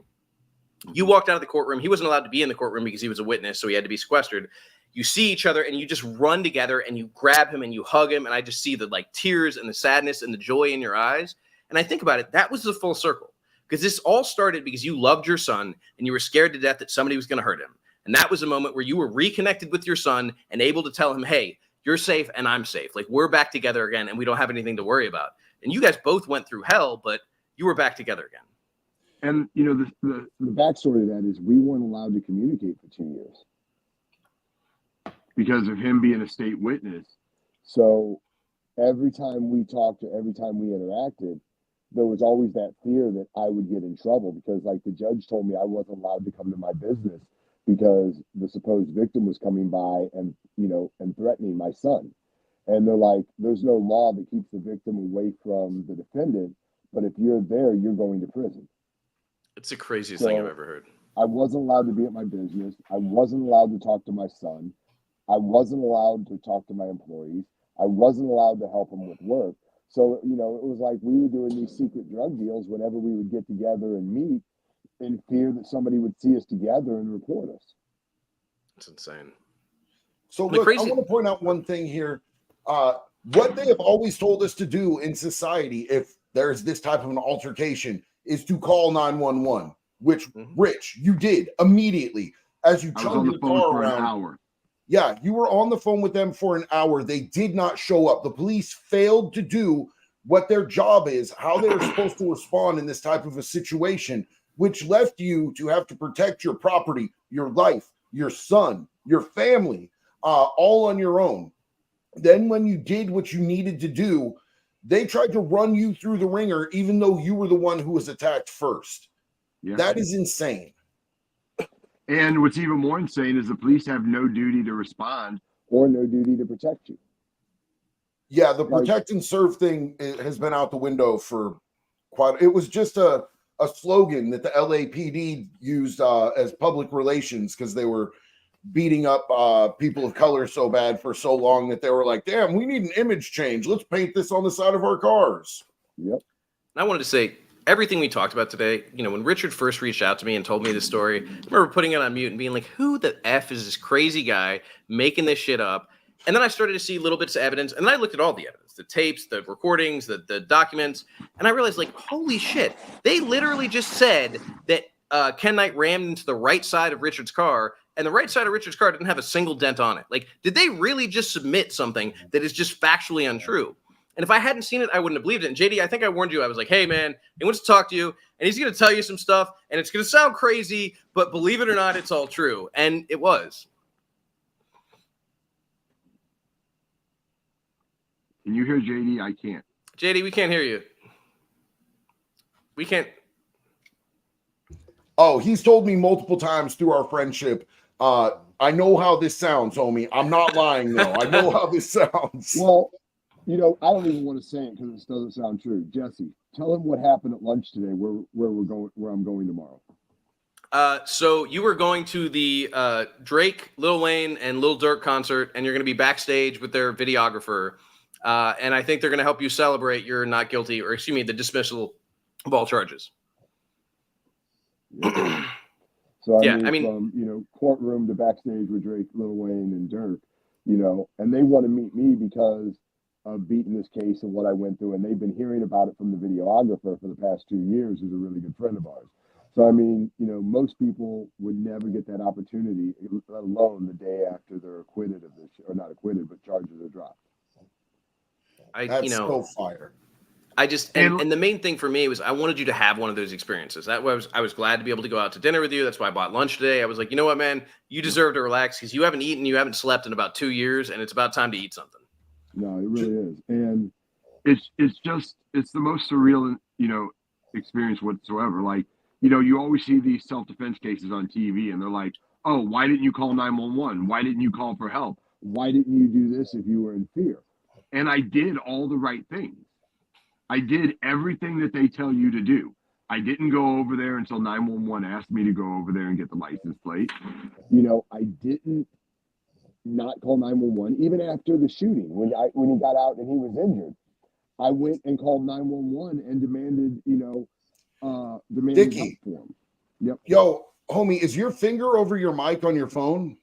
You walked out of the courtroom. He wasn't allowed to be in the courtroom because he was a witness, so he had to be sequestered. You see each other and you just run together and you grab him and you hug him. And I just see the tears and the sadness and the joy in your eyes. And I think about it, that was the full circle, because this all started because you loved your son and you were scared to death that somebody was going to hurt him. And that was a moment where you were reconnected with your son and able to tell him, hey, you're safe and I'm safe. Like, we're back together again and we don't have anything to worry about. And you guys both went through hell, but you were back together again. And, you know, the backstory of that is we weren't allowed to communicate for 2 years because of him being a state witness. So every time we talked or every time we interacted, there was always that fear that I would get in trouble because, like, the judge told me I wasn't allowed to come to my business because the supposed victim was coming by and, you know, and threatening my son. And they're like, there's no law that keeps the victim away from the defendant, but if you're there, you're going to prison. It's the craziest thing I've ever heard. I wasn't allowed to be at my business. I wasn't allowed to talk to my son. I wasn't allowed to talk to my employees. I wasn't allowed to help them with work. So, you know, it was like we were doing these secret drug deals whenever we would get together and meet in fear that somebody would see us together and report us. It's insane. So look, I want to point out one thing here. What they have always told us to do in society, if there's this type of an altercation, is to call 911, which, Rich, you did immediately as you turned your car around. An hour. Yeah, you were on the phone with them for an hour. They did not show up. The police failed to do what their job is, how they were supposed to respond in this type of a situation, which left you to have to protect your property, your life, your son, your family, all on your own. Then when you did what you needed to do, they tried to run you through the ringer, even though you were the one who was attacked first. Yeah. That is insane. And what's even more insane is the police have no duty to respond or no duty to protect you. Yeah, the Like, protect and serve thing has been out the window for quite. It was just a slogan that the LAPD used as public relations because they were beating up people of color so bad for so long that they were like, damn, we need an image change. Let's paint this on the side of our cars. yep. And I wanted to say everything we talked about today, when Richard first reached out to me and told me this story, I remember putting it on mute and being like, who the F is this crazy guy making this shit up? And then I started to see little bits of evidence, and then I looked at all the evidence, the tapes, the recordings, the documents, and I realized, like, holy shit, they literally just said that Ken Knight rammed into the right side of Richard's car, and the right side of Richard's car didn't have a single dent on it. Like, did they really just submit something that is just factually untrue? And if I hadn't seen it, I wouldn't have believed it. And JD, I think I warned you. I was like, hey, man, he wants to talk to you, and he's going to tell you some stuff, and it's going to sound crazy, but believe it or not, it's all true. And it was. Can you hear JD? I can't. JD, we can't hear you. We can't. Oh, he's told me multiple times through our friendship. I know how this sounds, homie. I'm not lying, though. I know how this sounds. Well, I don't even want to say it because it doesn't sound true. Jesse, tell him what happened at lunch today. Where I'm going tomorrow. So you were going to the Drake, Lil Wayne, and Lil Durk concert, and you're going to be backstage with their videographer. And I think they're going to help you celebrate your not guilty, or excuse me, the dismissal of all charges. Yeah. So I mean, from courtroom to backstage with Drake, Lil Wayne, and Durk, and they want to meet me because of beating this case and what I went through, and they've been hearing about it from the videographer for the past 2 years, who's a really good friend of ours. So most people would never get that opportunity, let alone the day after they're acquitted of this, or not acquitted, but charges are dropped. That's so fire. I just and the main thing for me was I wanted you to have one of those experiences. That was I was glad to be able to go out to dinner with you. That's why I bought lunch today. I was like, you know what, man, you deserve to relax because you haven't eaten, you haven't slept in about 2 years, and it's about time to eat something. No, it really is, and it's the most surreal experience whatsoever. Like you always see these self-defense cases on TV, and they're like, oh, why didn't you call 911? Why didn't you call for help? Why didn't you do this if you were in fear? And I did all the right things. I did everything that they tell you to do. I didn't go over there until 911 asked me to go over there and get the license plate. I didn't not call 911 even after the shooting when he got out and he was injured. I went and called 911 and demanded Dicky. help for him. Yep. Yo, homie, is your finger over your mic on your phone?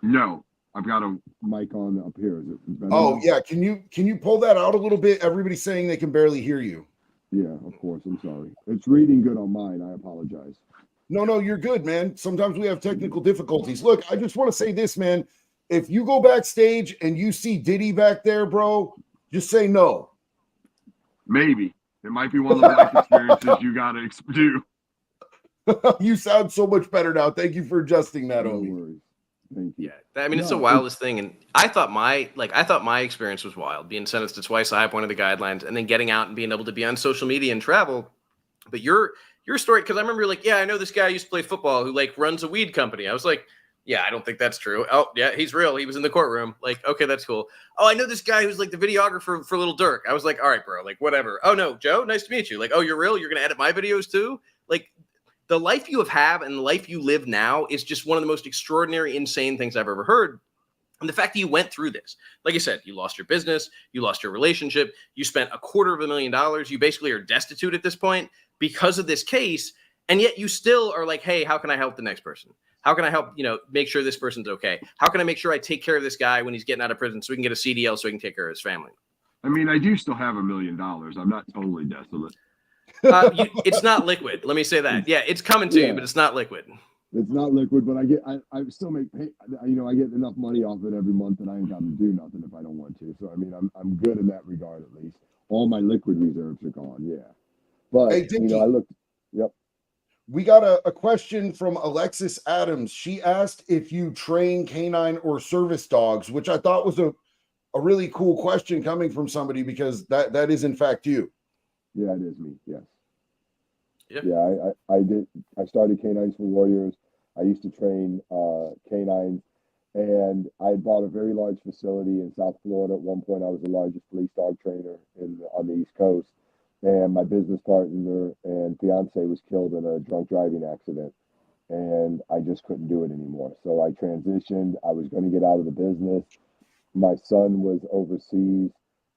No. I've got a mic on up here. Is it better Oh, now? yeah. Can you pull that out a little bit? Everybody's saying they can barely hear you. Yeah, of course. I'm sorry. It's reading good on mine. I apologize. No, you're good, man. Sometimes we have technical difficulties. Look, I just want to say this, man. If you go backstage and you see Diddy back there, bro, just say no. Maybe. It might be one of the life experiences you got to do. You sound so much better now. Thank you for adjusting that, No homie. worries. Thank you. Yeah, I mean, it's the wildest thing, and I thought my experience was wild, being sentenced to twice the high point of the guidelines, and then getting out and being able to be on social media and travel. But your story, because I remember you're like, yeah, I know this guy used to play football who runs a weed company. I was like, yeah, I don't think that's true. Oh, yeah, he's real. He was in the courtroom. Okay, that's cool. Oh, I know this guy who's the videographer for Little Durk. I was like, all right, bro, whatever. Oh no, Joe, nice to meet you. Oh, you're real. You're gonna edit my videos too. The life you have and the life you live now is just one of the most extraordinary, insane things I've ever heard. And the fact that you went through this, like I said, you lost your business, you lost your relationship, you spent $250,000. You basically are destitute at this point because of this case. And yet you still are like, hey, how can I help the next person? How can I help, make sure this person's okay? How can I make sure I take care of this guy when he's getting out of prison so we can get a CDL so he can take care of his family? I mean, I do still have $1 million. I'm not totally desolate. It's not liquid. Let me say that. Yeah, it's coming to you, but it's not liquid. It's not liquid, but I still make pay. I get enough money off it every month that I ain't got to do nothing if I don't want to. So I mean, I'm good in that regard at least. All my liquid reserves are gone. Yeah, but hey, Dicky, I looked. Yep. We got a question from Alexis Adams. She asked if you train canine or service dogs, which I thought was a really cool question coming from somebody because that is in fact you. Yeah, it is me. Yes. Yeah. I did. I started Canines for Warriors. I used to train canines And I had bought a very large facility in South Florida. At one point, I was the largest police dog trainer on the East Coast. And my business partner and fiance was killed in a drunk driving accident. And I just couldn't do it anymore. So I transitioned. I was going to get out of the business. My son was overseas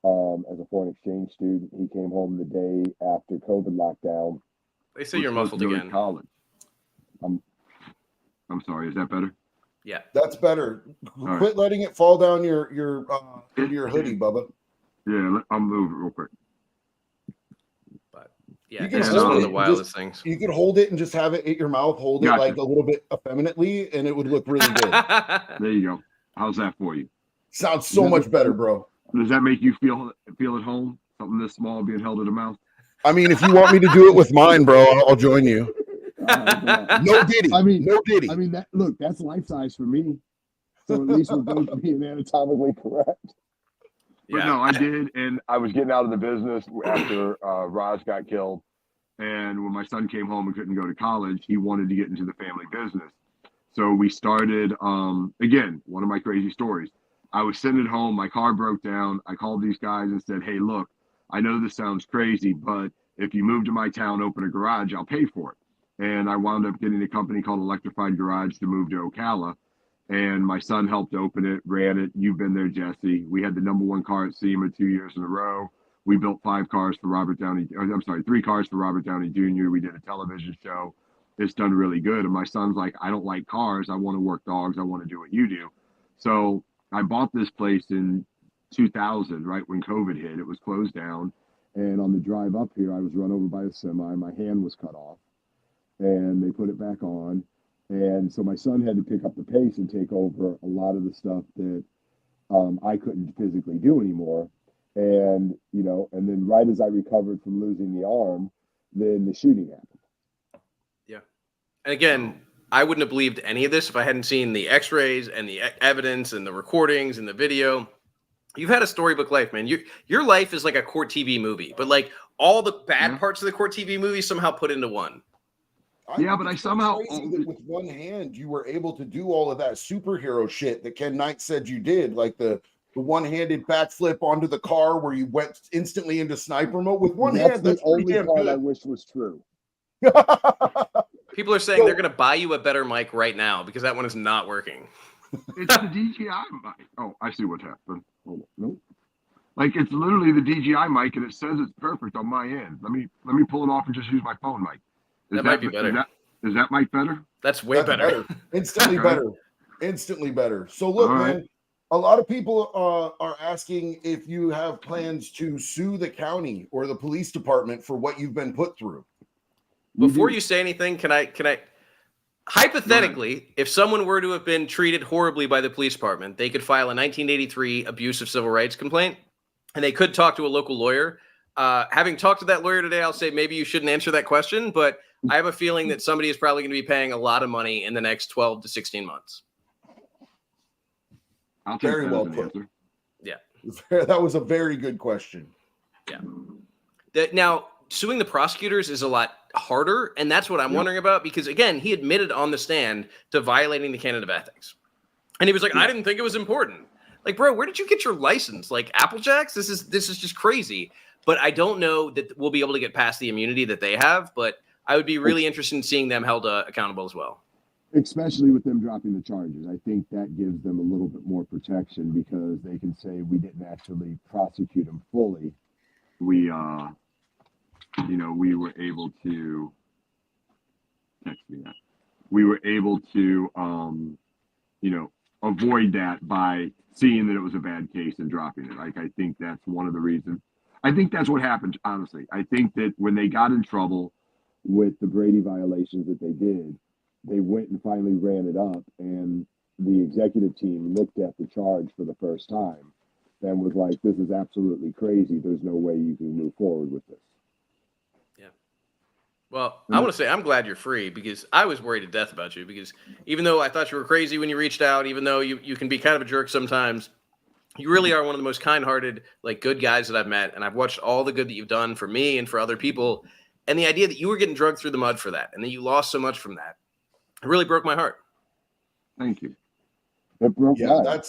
as a foreign exchange student. He came home the day after COVID lockdown. They say you're muffled again. College. I'm sorry. Is that better? Yeah, that's better. All Quit letting it fall down your into your hoodie, Bubba. Yeah, I'll move it real quick. But yeah, You can this is hold one of it the and wildest things. You could hold it and just have it at your mouth. Hold it Gotcha. like a little bit effeminately, and it would look really good. There you go. How's that for you? Sounds so much better, bro. Does that make you feel at home? Something this small being held in the mouth? I mean, if you want me to do it with mine, bro, I'll join you. No Diddy. No Diddy. I mean, that's life size for me. So at least we're both being anatomically correct. But no, I did, and I was getting out of the business after Raj got killed. And when my son came home and couldn't go to college, he wanted to get into the family business. So we started, again, one of my crazy stories. I was sitting at home, my car broke down. I called these guys and said, hey, look, I know this sounds crazy, but if you move to my town, open a garage, I'll pay for it. And I wound up getting a company called Electrified Garage to move to Ocala. And my son helped open it, ran it. You've been there, Jesse. We had the #1 car at SEMA 2 years in a row. We built 3 cars for Robert Downey Jr. We did a television show. It's done really good. And my son's like, I don't like cars. I want to work dogs. I want to do what you do. So I bought this place in 2000, right when COVID hit. It was closed down. And on the drive up here, I was run over by a semi. My hand was cut off. And they put it back on. And so my son had to pick up the pace and take over a lot of the stuff that I couldn't physically do anymore. And, and then right as I recovered from losing the arm, then the shooting happened. Yeah. And again, I wouldn't have believed any of this if I hadn't seen the x-rays and the evidence and the recordings and the video. You've had a storybook life, man. Your life is like a court TV movie, but like all the bad parts of the court TV movie somehow put into one. But I somehow with one hand you were able to do all of that superhero shit that Ken Knight said you did, like the one-handed backflip onto the car where you went instantly into sniper mode with one hand. That's the only part I wish was true. People are saying they're going to buy you a better mic right now because that one is not working. It's the DJI mic. Oh, I see what happened. Hold on. Nope. Like it's literally the DJI mic, and it says it's perfect on my end. Let me pull it off and just use my phone mic. That might be better. Is that mic better? That's way better. Instantly better. Instantly better. So look, man, a lot of people are asking if you have plans to sue the county or the police department for what you've been put through. Before you say anything, can I hypothetically, if someone were to have been treated horribly by the police department, they could file a 1983 abuse of civil rights complaint, and they could talk to a local lawyer. Having talked to that lawyer today, I'll say maybe you shouldn't answer that question, but I have a feeling that somebody is probably going to be paying a lot of money in the next 12 to 16 months. I'll take very well put. Answer. Yeah. That was a very good question. Yeah. Now, suing the prosecutors is a lot harder, and that's what I'm wondering about because, again, he admitted on the stand to violating the canon of ethics. And he was like, I didn't think it was important. Like, bro, where did you get your license? Like Apple Jacks? This is just crazy. But I don't know that we'll be able to get past the immunity that they have, but I would be really interested in seeing them held accountable as well. Especially with them dropping the charges. I think that gives them a little bit more protection because they can say we didn't actually prosecute them fully. We were able to text me that. We were able to avoid that by seeing that it was a bad case and dropping it. Like I think that's one of the reasons. I think that's what happened, honestly. I think that when they got in trouble with the Brady violations that they did, they went and finally ran it up, and the executive team looked at the charge for the first time and was like, this is absolutely crazy. There's no way you can move forward with this. Yeah. Well, I want to say I'm glad you're free because I was worried to death about you because even though I thought you were crazy when you reached out, even though you can be kind of a jerk sometimes, you really are one of the most kind-hearted, like good guys that I've met. And I've watched all the good that you've done for me and for other people. And the idea that you were getting drugged through the mud for that and that you lost so much from that, it really broke my heart. Thank you. It broke Yeah, mine.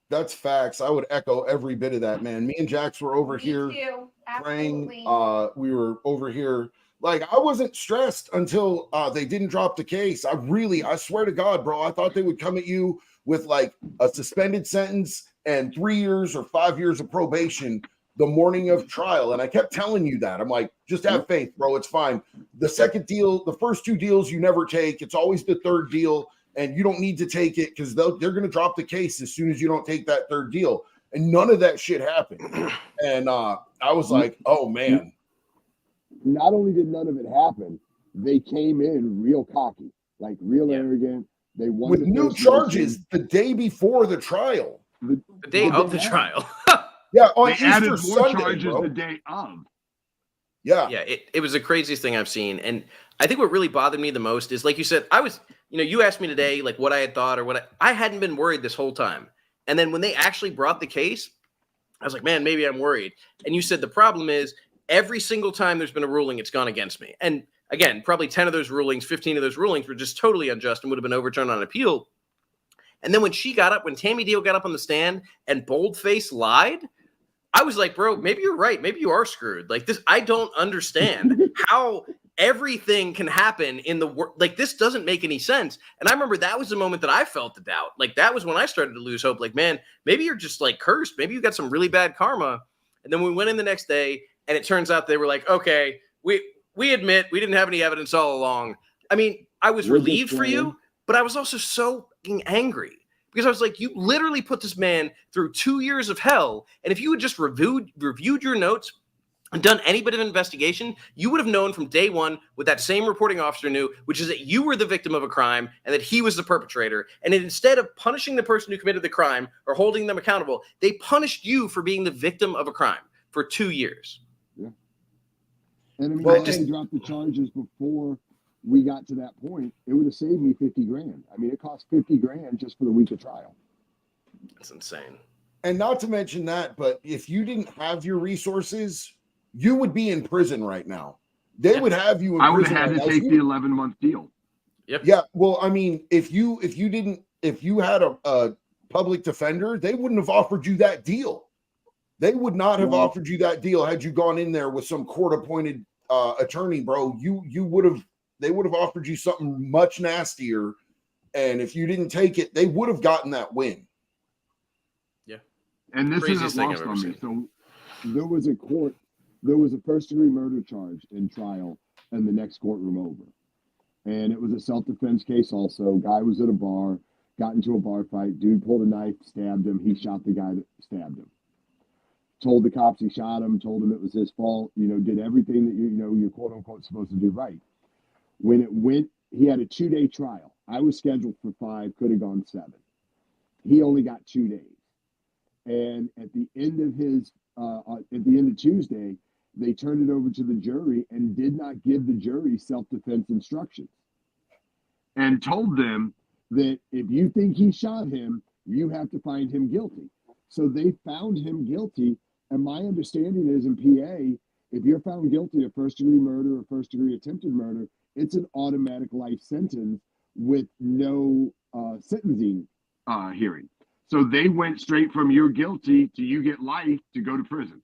that's facts. I would echo every bit of that, man. Me and Jax were over here too. praying. Absolutely. We were over here. Like, I wasn't stressed until they didn't drop the case. I swear to God, bro, I thought they would come at you with like a suspended sentence and 3 years or 5 years of probation the morning of trial. And I kept telling you that. I'm like, just have faith, bro. It's fine. The second deal, the first two deals you never take. It's always the third deal, and you don't need to take it because they're going to drop the case as soon as you don't take that third deal. And none of that shit happened. And I was like, oh man. Not only did none of it happen, they came in real cocky, like real arrogant. They won With the new first charges motion. the day before the trial. The day of the trial. Yeah, on They Easter added more Sunday, charges bro. the day of. Yeah. Yeah, it was the craziest thing I've seen. And I think what really bothered me the most is, like you said, you asked me today, like what I had thought or what I hadn't been worried this whole time. And then when they actually brought the case, I was like, man, maybe I'm worried. And you said the problem is every single time there's been a ruling, it's gone against me. And again, probably 10 of those rulings, 15 of those rulings were just totally unjust and would have been overturned on appeal. And then when Tammy Deal got up on the stand and boldface lied, I was like, bro, maybe you're right. Maybe you are screwed. Like this, I don't understand how everything can happen in the world. Like this doesn't make any sense. And I remember that was the moment that I felt the doubt. Like that was when I started to lose hope. Like, man, maybe you're just like cursed. Maybe you got some really bad karma. And then we went in the next day and it turns out they were like, okay, we admit we didn't have any evidence all along. I mean, I was relieved for you, but I was also so fucking angry. Because I was like, you literally put this man through 2 years of hell. And if you had just reviewed your notes and done any bit of investigation, you would have known from day one what that same reporting officer knew, which is that you were the victim of a crime and that he was the perpetrator. And instead of punishing the person who committed the crime or holding them accountable, they punished you for being the victim of a crime for 2 years. Yeah. And I mean, Well, if they dropped the charges before we got to that point, it would have saved me 50 grand. I mean, it cost 50 grand just for the week of trial. That's insane. And not to mention that, but if you didn't have your resources, you would be in prison right now. They would have you in I would prison. have had right to now. take the 11-month deal. Yep. Yeah. Well, I mean, if you had a public defender, they wouldn't have offered you that deal. They would not have offered you that deal had you gone in there with some court-appointed attorney, bro. They would have offered you something much nastier. And if you didn't take it, they would have gotten that win. Yeah. And this Craziest isn't thing lost I've on ever me. seen. So there was a first-degree murder charge in trial in the next courtroom over. And it was a self-defense case also. Guy was at a bar, got into a bar fight. Dude pulled a knife, stabbed him. He shot the guy that stabbed him. Told the cops he shot him, told him it was his fault, did everything that you're quote unquote supposed to do right. When it went, he had a 2-day trial. I was scheduled for 5, could have gone 7. He only got 2 days. And at the end of Tuesday, they turned it over to the jury and did not give the jury self-defense instructions. And told them that if you think he shot him, you have to find him guilty. So they found him guilty. And my understanding is in PA, if you're found guilty of first-degree murder or first-degree attempted murder, it's an automatic life sentence with no sentencing hearing. So they went straight from you're guilty to you get life to go to prison.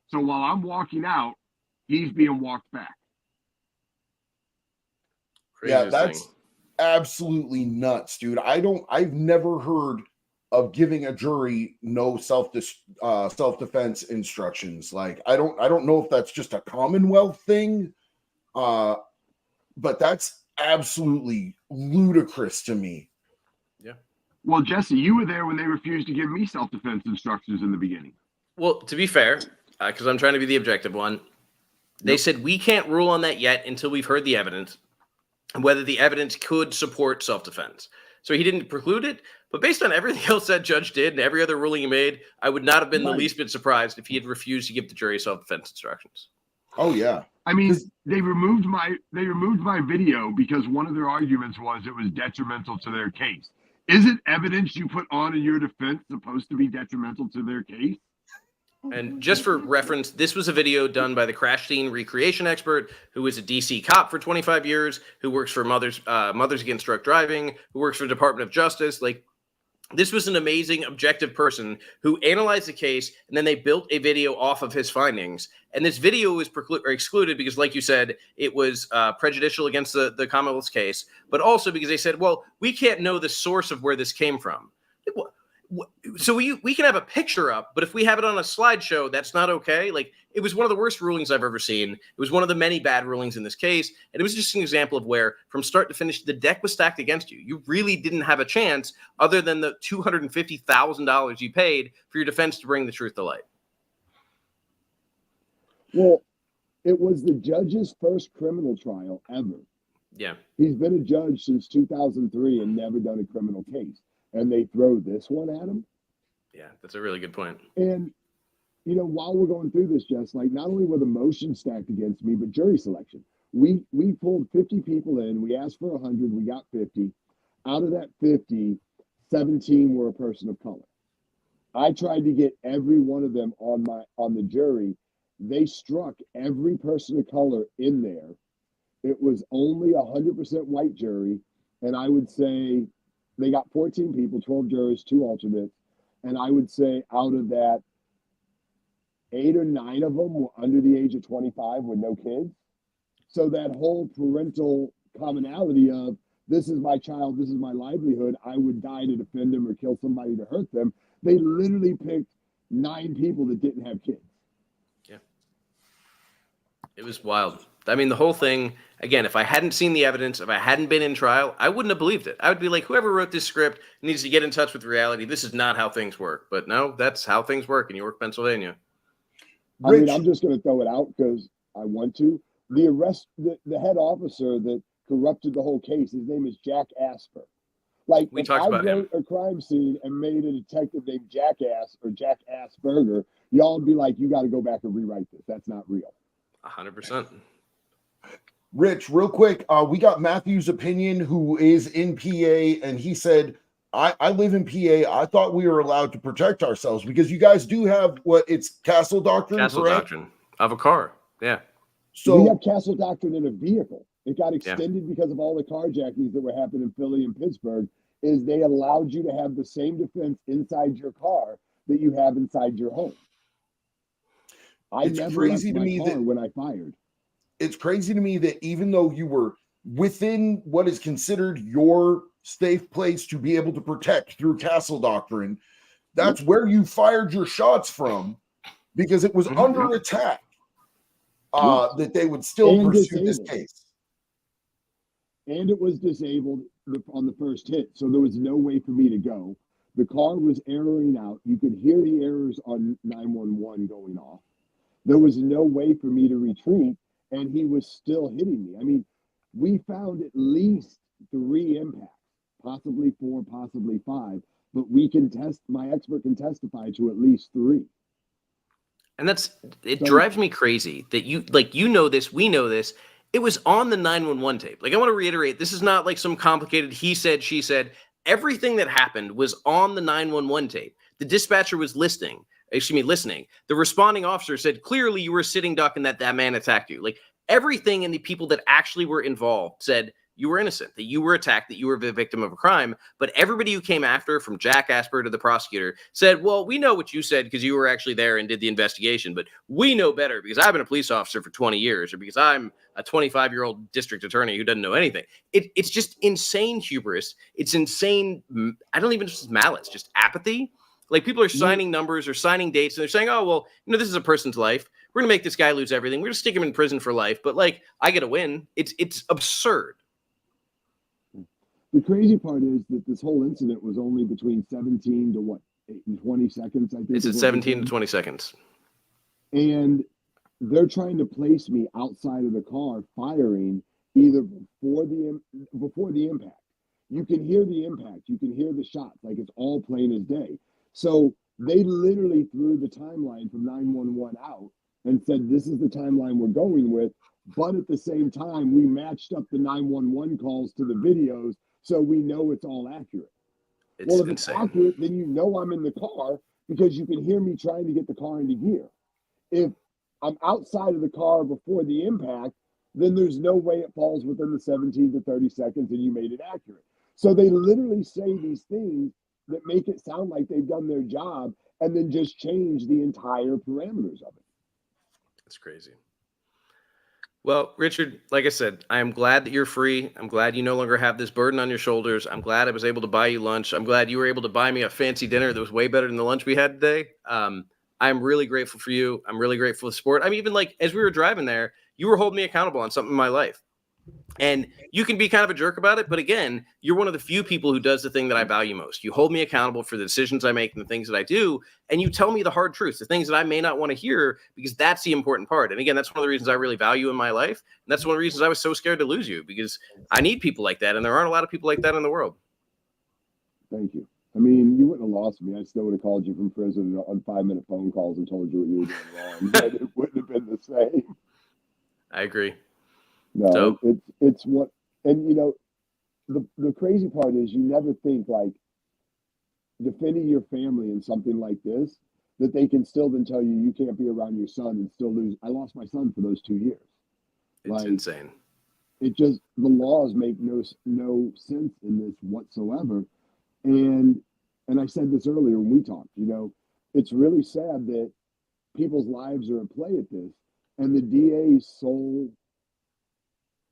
So while I'm walking out, he's being walked back. Yeah, Craziest that's thing. absolutely nuts, dude. I've never heard of giving a jury no self-defense instructions. Like, I don't know if that's just a Commonwealth thing, but that's absolutely ludicrous to me. Yeah. Well, Jesse, you were there when they refused to give me self-defense instructions in the beginning. Well, to be fair, because I'm trying to be the objective one, they said we can't rule on that yet until we've heard the evidence and whether the evidence could support self-defense. So he didn't preclude it, but based on everything else that judge did and every other ruling he made, I would not have been the least bit surprised if he had refused to give the jury self-defense instructions. Oh yeah. I mean, they removed my video because one of their arguments was it was detrimental to their case. Isn't evidence you put on in your defense supposed to be detrimental to their case? And just for reference, this was a video done by the crash scene recreation expert who is a DC cop for 25 years, who works for Mothers Against Drunk Driving, who works for the Department of Justice. Like, This was an amazing, objective person who analyzed the case, and then they built a video off of his findings. And this video was excluded because, like you said, it was prejudicial against the Commonwealth's case, but also because they said, well, we can't know the source of where this came from. So we can have a picture up, but if we have it on a slideshow, that's not okay. Like, it was one of the worst rulings I've ever seen. It was one of the many bad rulings in this case. And it was just an example of where, from start to finish, the deck was stacked against you. You really didn't have a chance other than the $250,000 you paid for your defense to bring the truth to light. Well, it was the judge's first criminal trial ever. Yeah. He's been a judge since 2003 and never done a criminal case. And they throw this one at him. Yeah, that's a really good point. And, you know, while we're going through this, Jess, like, not only were the motions stacked against me, but jury selection. We pulled 50 people in. We asked for 100. We got 50. Out of that 50, 17 were a person of color. I tried to get every one of them on the jury. They struck every person of color in there. It was only 100% white jury. And I would say they got 14 people, 12 jurors, 2 alternates. And I would say out of that, 8 or 9 of them were under the age of 25 with no kids. So that whole parental commonality of, this is my child, this is my livelihood, I would die to defend them or kill somebody to hurt them. They literally picked 9 people that didn't have kids. Yeah. It was wild. I mean, the whole thing, again, if I hadn't seen the evidence, if I hadn't been in trial, I wouldn't have believed it. I would be like, whoever wrote this script needs to get in touch with reality. This is not how things work. But no, that's how things work in York, Pennsylvania. I mean, I'm just going to throw it out because I want to. The head officer that corrupted the whole case, his name is Jack Asper. Like, We if talked I about him. wrote a crime scene and made a detective named Jackass or Jack Asperger, y'all would be like, you got to go back and rewrite this. That's not real. 100%. Rich, real quick, we got Matthew's opinion, who is in PA, and he said, I live in PA. I thought we were allowed to protect ourselves because you guys do have it's Castle Doctrine, Castle correct? Doctrine of a car. Yeah. So we So have Castle Doctrine in a vehicle. It got extended because of all the carjackings that were happening in Philly and Pittsburgh. Is they allowed you to have the same defense inside your car that you have inside your home. I It's never crazy left to my me car that- when I fired. it's crazy to me that even though you were within what is considered your safe place to be able to protect through Castle Doctrine, that's where you fired your shots from because it was under attack, that they would still And pursue this disabled. case. And it was disabled on the first hit, so there was no way for me to go. The car was erroring out. You could hear the errors on 911 going off. There was no way for me to retreat, and he was still hitting me. I mean, we found at least 3 impacts, possibly 4, possibly 5, but my expert can testify to at least 3. And it drives me crazy that you know this, we know this. It was on the 911 tape. Like, I want to reiterate, this is not like some complicated he said, she said. Everything that happened was on the 911 tape. The dispatcher was listening. The responding officer said, clearly you were a sitting duck and that man attacked you. Like, everything, and the people that actually were involved said you were innocent, that you were attacked, that you were the victim of a crime. But everybody who came after, from Jack Asper to the prosecutor, said, well, we know what you said because you were actually there and did the investigation, but we know better because I've been a police officer for 20 years or because I'm a 25-year-old district attorney who doesn't know anything. It's just insane hubris. It's insane. I don't even just malice, just apathy. Like, people are signing numbers or signing dates, and they're saying, oh, well, this is a person's life. We're going to make this guy lose everything. We're going to stick him in prison for life. But, like, I get a win. It's absurd. The crazy part is that this whole incident was only between 17 to 20 seconds, I think. It's at 17 to 20 seconds. And they're trying to place me outside of the car firing either before the impact. You can hear the impact. You can hear the shots. Like, it's all plain as day. So they literally threw the timeline from 911 out and said, this is the timeline we're going with. But at the same time, we matched up the 911 calls to the videos, so we know it's all accurate. It's Well, if insane. it's accurate, then you know I'm in the car because you can hear me trying to get the car into gear. If I'm outside of the car before the impact, then there's no way it falls within the 17 to 30 seconds and you made it accurate. So they literally say these things that make it sound like they've done their job and then just change the entire parameters of it. It's crazy. Well, Richard, like I said, I am glad that you're free. I'm glad you no longer have this burden on your shoulders. I'm glad I was able to buy you lunch. I'm glad you were able to buy me a fancy dinner that was way better than the lunch we had today. I'm really grateful for you. I'm really grateful for the sport. I'm even like, as we were driving there, you were holding me accountable on something in my life. And you can be kind of a jerk about it, but again, you're one of the few people who does the thing that I value most. You hold me accountable for the decisions I make and the things that I do, and you tell me the hard truths, the things that I may not want to hear, because that's the important part. And again, that's one of the reasons I really value in my life. And that's one of the reasons I was so scared to lose you, because I need people like that, and there aren't a lot of people like that in the world. Thank you. I mean, you wouldn't have lost me. I still would have called you from prison on 5-minute phone calls and told you what you were doing wrong. But it wouldn't have been the same. I agree. No, So, it's what, and you know, the crazy part is you never think like defending your family in something like this, that they can still then tell you you can't be around your son and still lose. I lost my son for those 2 years. it's Like, insane. it just, the laws make no sense in this whatsoever. And I said this earlier when we talked, you know, it's really sad that people's lives are at play at this, and the DA's sole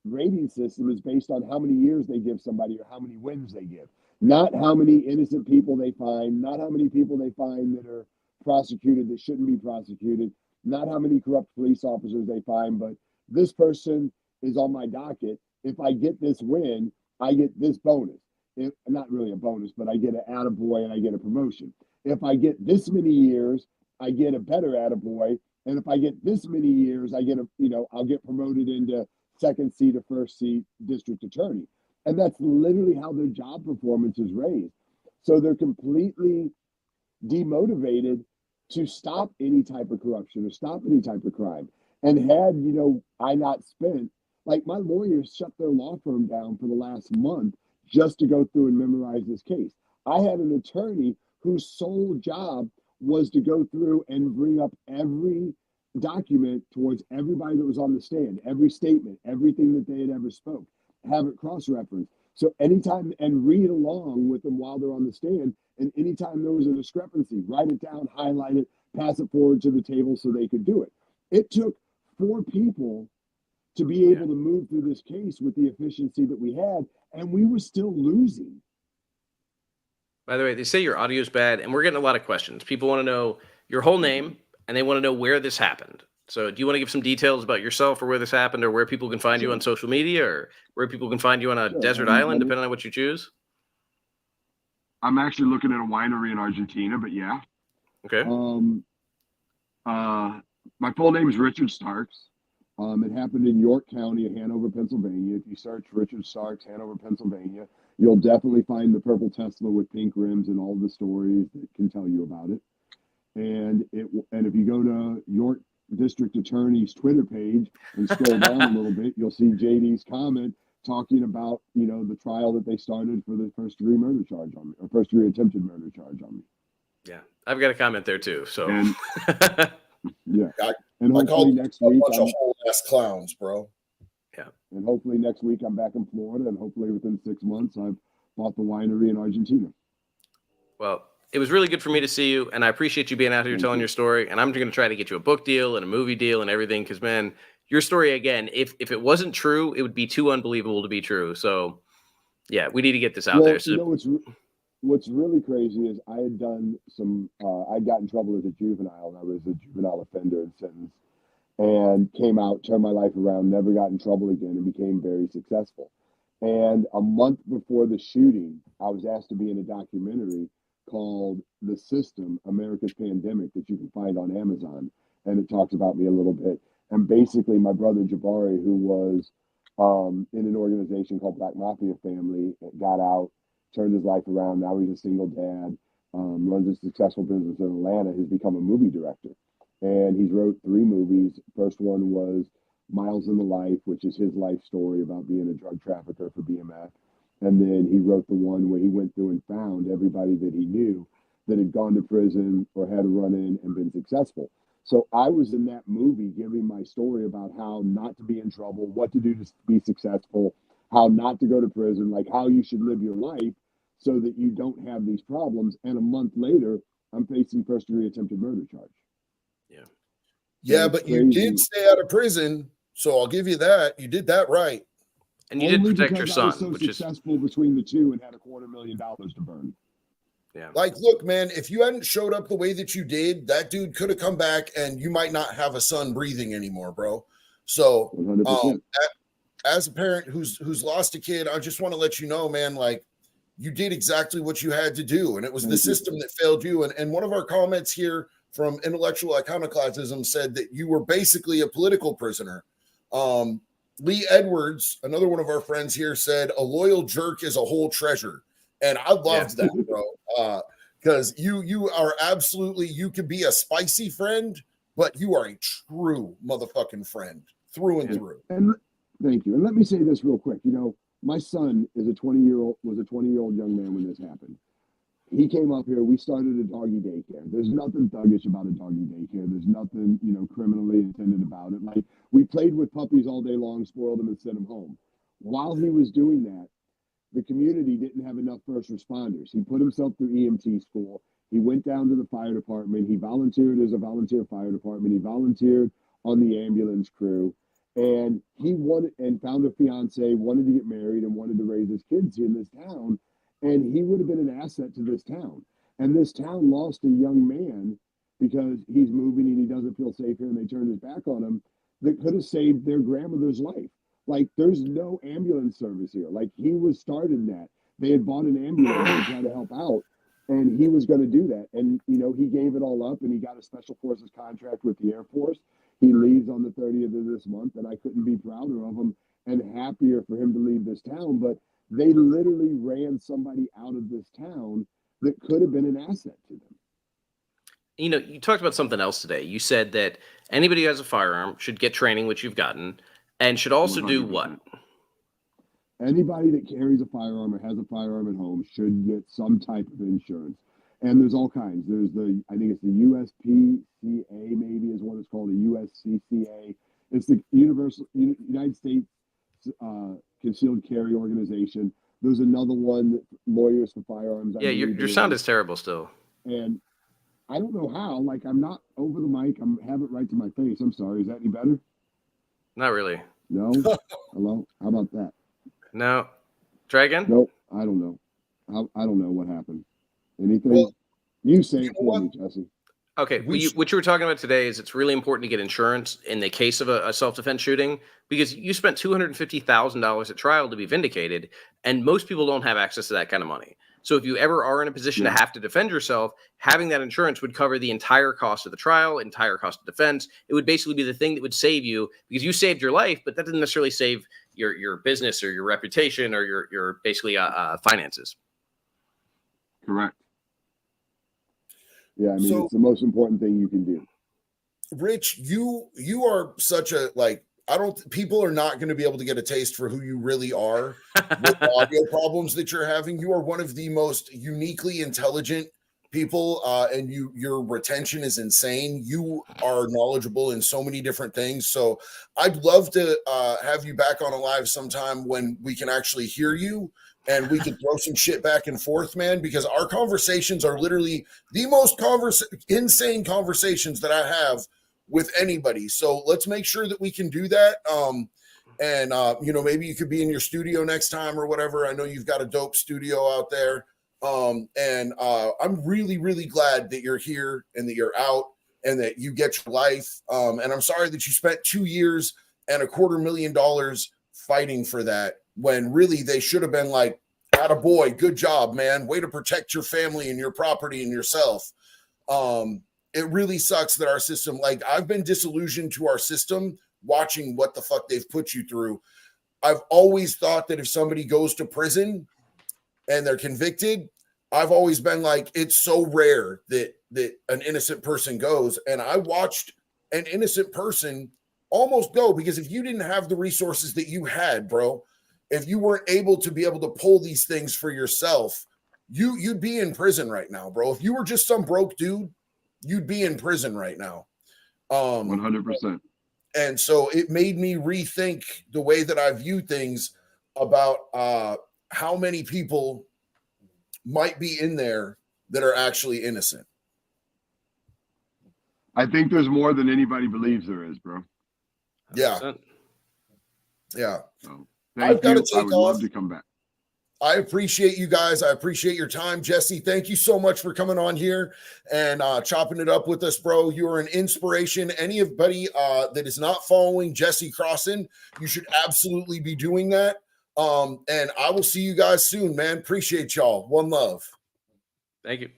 rating system is based on how many years they give somebody or how many wins they give, not how many innocent people they find, not how many people they find that are prosecuted that shouldn't be prosecuted, not how many corrupt police officers they find, but this person is on my docket. If I get this win, I get this bonus. If, not really a bonus, but I get an attaboy and I get a promotion. If I get this many years, I get a better attaboy. And if I get this many years, I get a, you know, I'll get promoted into second seat or first seat district attorney. And that's literally how their job performance is raised. So they're completely demotivated to stop any type of corruption or stop any type of crime. And had, you know, I not spent, like my lawyers shut their law firm down for the last month just to go through and memorize this case. I had an attorney whose sole job was to go through and bring up every document towards everybody that was on the stand, every statement, everything that they had ever spoke, have it cross-referenced. So anytime, and read along with them while they're on the stand, and anytime there was a discrepancy, write it down, highlight it, pass it forward to the table so they could do it. It took 4 people to be able to move through this case with the efficiency that we had, and we were still losing. By the way, they say your audio is bad, and we're getting a lot of questions. People want to know your whole name, and they want to know where this happened. So do you want to give some details about yourself or where this happened, or where people can find you on social media, or where people can find you on a desert island, depending on what you choose? I'm actually looking at a winery in Argentina, but yeah. Okay. My full name is Richard Starks. It happened in York County, Hanover, Pennsylvania. If you search Richard Starks, Hanover, Pennsylvania, you'll definitely find the purple Tesla with pink rims and all the stories that can tell you about it. And if you go to York District Attorney's Twitter page and scroll down a little bit, you'll see JD's comment talking about, you know, the trial that they started for the first degree murder charge on me, or first degree attempted murder charge on me. Yeah, I've got a comment there too. So And yeah, I and hopefully next week, a bunch of whole ass clowns, bro. Yeah, and hopefully next week I'm back in Florida, and hopefully within 6 months I've bought the winery in Argentina. well, it was really good for me to see you, and I appreciate you being out here telling your story. And I'm going to try to get you a book deal and a movie deal and everything, because man, your story again, if it wasn't true, it would be too unbelievable to be true. So yeah, we need to get this out there. So You know what's really crazy is I had done some. I got in trouble as a juvenile, and I was a juvenile offender and sentenced, and came out, turned my life around, never got in trouble again, and became very successful. And a month before the shooting, I was asked to be in a documentary called "The System: America's Pandemic" that you can find on Amazon, and it talks about me a little bit. And basically, my brother Jabari, who was in an organization called Black Mafia Family, got out, turned his life around. Now he's a single dad, runs a successful business in Atlanta. He's become a movie director, and he's wrote 3 movies. First one was Miles in the Life, which is his life story about being a drug trafficker for BMF. And then he wrote the one where he went through and found everybody that he knew that had gone to prison or had a run-in and been successful. So I was in that movie giving my story about how not to be in trouble, what to do to be successful, how not to go to prison, like how you should live your life so that you don't have these problems. And a month later, I'm facing first-degree attempted murder charge. Yeah. Yeah, It's but you did crazy. stay out of prison, so I'll give you that. You did that right. And you did Only protect your because I was son, so which is successful between the two and had $250,000 to burn. yeah. Like, look, man, if you hadn't showed up the way that you did, that dude could have come back and you might not have a son breathing anymore, bro. So 100%. as a parent who's lost a kid, I just want to let you know, man, like you did exactly what you had to do. And it was the system that failed you. And one of our comments here from Intellectual Iconoclasm said that you were basically a political prisoner. Lee Edwards, another one of our friends here, said a loyal jerk is a whole treasure. And I loved that, bro. Because you are absolutely, you could be a spicy friend, but you are a true motherfucking friend through and through. And thank you. And let me say this real quick. You know, my son is was a 20-year-old young man when this happened. He came up here. We started a doggy daycare. There's nothing thuggish about a doggy daycare. There's nothing, criminally intended about it. Like, we played with puppies all day long, spoiled them, and sent them home. While he was doing that, the community didn't have enough first responders. He put himself through EMT school. He went down to the fire department. He volunteered as a volunteer fire department. He volunteered on the ambulance crew. And he wanted and found a fiance, wanted to get married, and wanted to raise his kids in this town. And he would have been an asset to this town. And this town lost a young man because he's moving and he doesn't feel safe here, and they turned his back on him, that could have saved their grandmother's life. Like, there's no ambulance service here. Like, he was starting that. They had bought an ambulance to try to help out, and he was going to do that. And, he gave it all up, and he got a special forces contract with the Air Force. He leaves on the 30th of this month, and I couldn't be prouder of him and happier for him to leave this town. But they literally ran somebody out of this town that could have been an asset to them. You talked about something else today. You said that anybody who has a firearm should get training, which you've gotten, and should also do 100%. what? Anybody that carries a firearm or has a firearm at home should get some type of insurance. And there's all kinds. There's I think it's the USPCA, maybe is what it's called, the USCCA. It's the United States Concealed Carry Organization. There's another one, Lawyers for Firearms. Yeah, your sound is terrible still. And I don't know how. Like, I'm not over the mic. I have it right to my face. I'm sorry. Is that any better? Not really. No? Hello? How about that? No. Try again? Nope. I don't know. I don't know what happened. Anything? Well, you say it for me, Jesse. Okay, what you were talking about today is it's really important to get insurance in the case of a self-defense shooting, because you spent $250,000 at trial to be vindicated, and most people don't have access to that kind of money. So if you ever are in a position to have to defend yourself, having that insurance would cover the entire cost of the trial, entire cost of defense. It would basically be the thing that would save you, because you saved your life, but that doesn't necessarily save your business or your reputation or your basically finances. Correct. Yeah, I mean, it's the most important thing you can do. Rich, you are such a, like, people are not going to be able to get a taste for who you really are with the audio problems that you're having. You are one of the most uniquely intelligent people, and your retention is insane. You are knowledgeable in so many different things. So I'd love to have you back on a live sometime when we can actually hear you and we can throw some shit back and forth, man, because our conversations are literally the most insane conversations that I have with anybody. So let's make sure that we can do that. And maybe you could be in your studio next time or whatever. I know you've got a dope studio out there. And I'm really, really glad that you're here and that you're out and that you get your life. And I'm sorry that you spent 2 years and $250,000 fighting for that, when really they should have been like, attaboy, good job, man. Way to protect your family and your property and yourself. It really sucks that our system, like, I've been disillusioned to our system watching what the fuck they've put you through. I've always thought that if somebody goes to prison and they're convicted, I've always been like, it's so rare that an innocent person goes. And I watched an innocent person almost go, because if you didn't have the resources that you had, bro, if you weren't able to pull these things for yourself, you'd be in prison right now, bro. If you were just some broke dude, you'd be in prison right now. 100%. And so it made me rethink the way that I view things about how many people might be in there that are actually innocent. I think there's more than anybody believes there is, bro. Yeah. 100%. Yeah. So I've thank got to you. I take would off. love to come back. I appreciate you guys. I appreciate your time. Jesse, thank you so much for coming on here and chopping it up with us, bro. You are an inspiration. Anybody that is not following Jesse Crosson, you should absolutely be doing that. And I will see you guys soon, man. Appreciate y'all. One love. Thank you.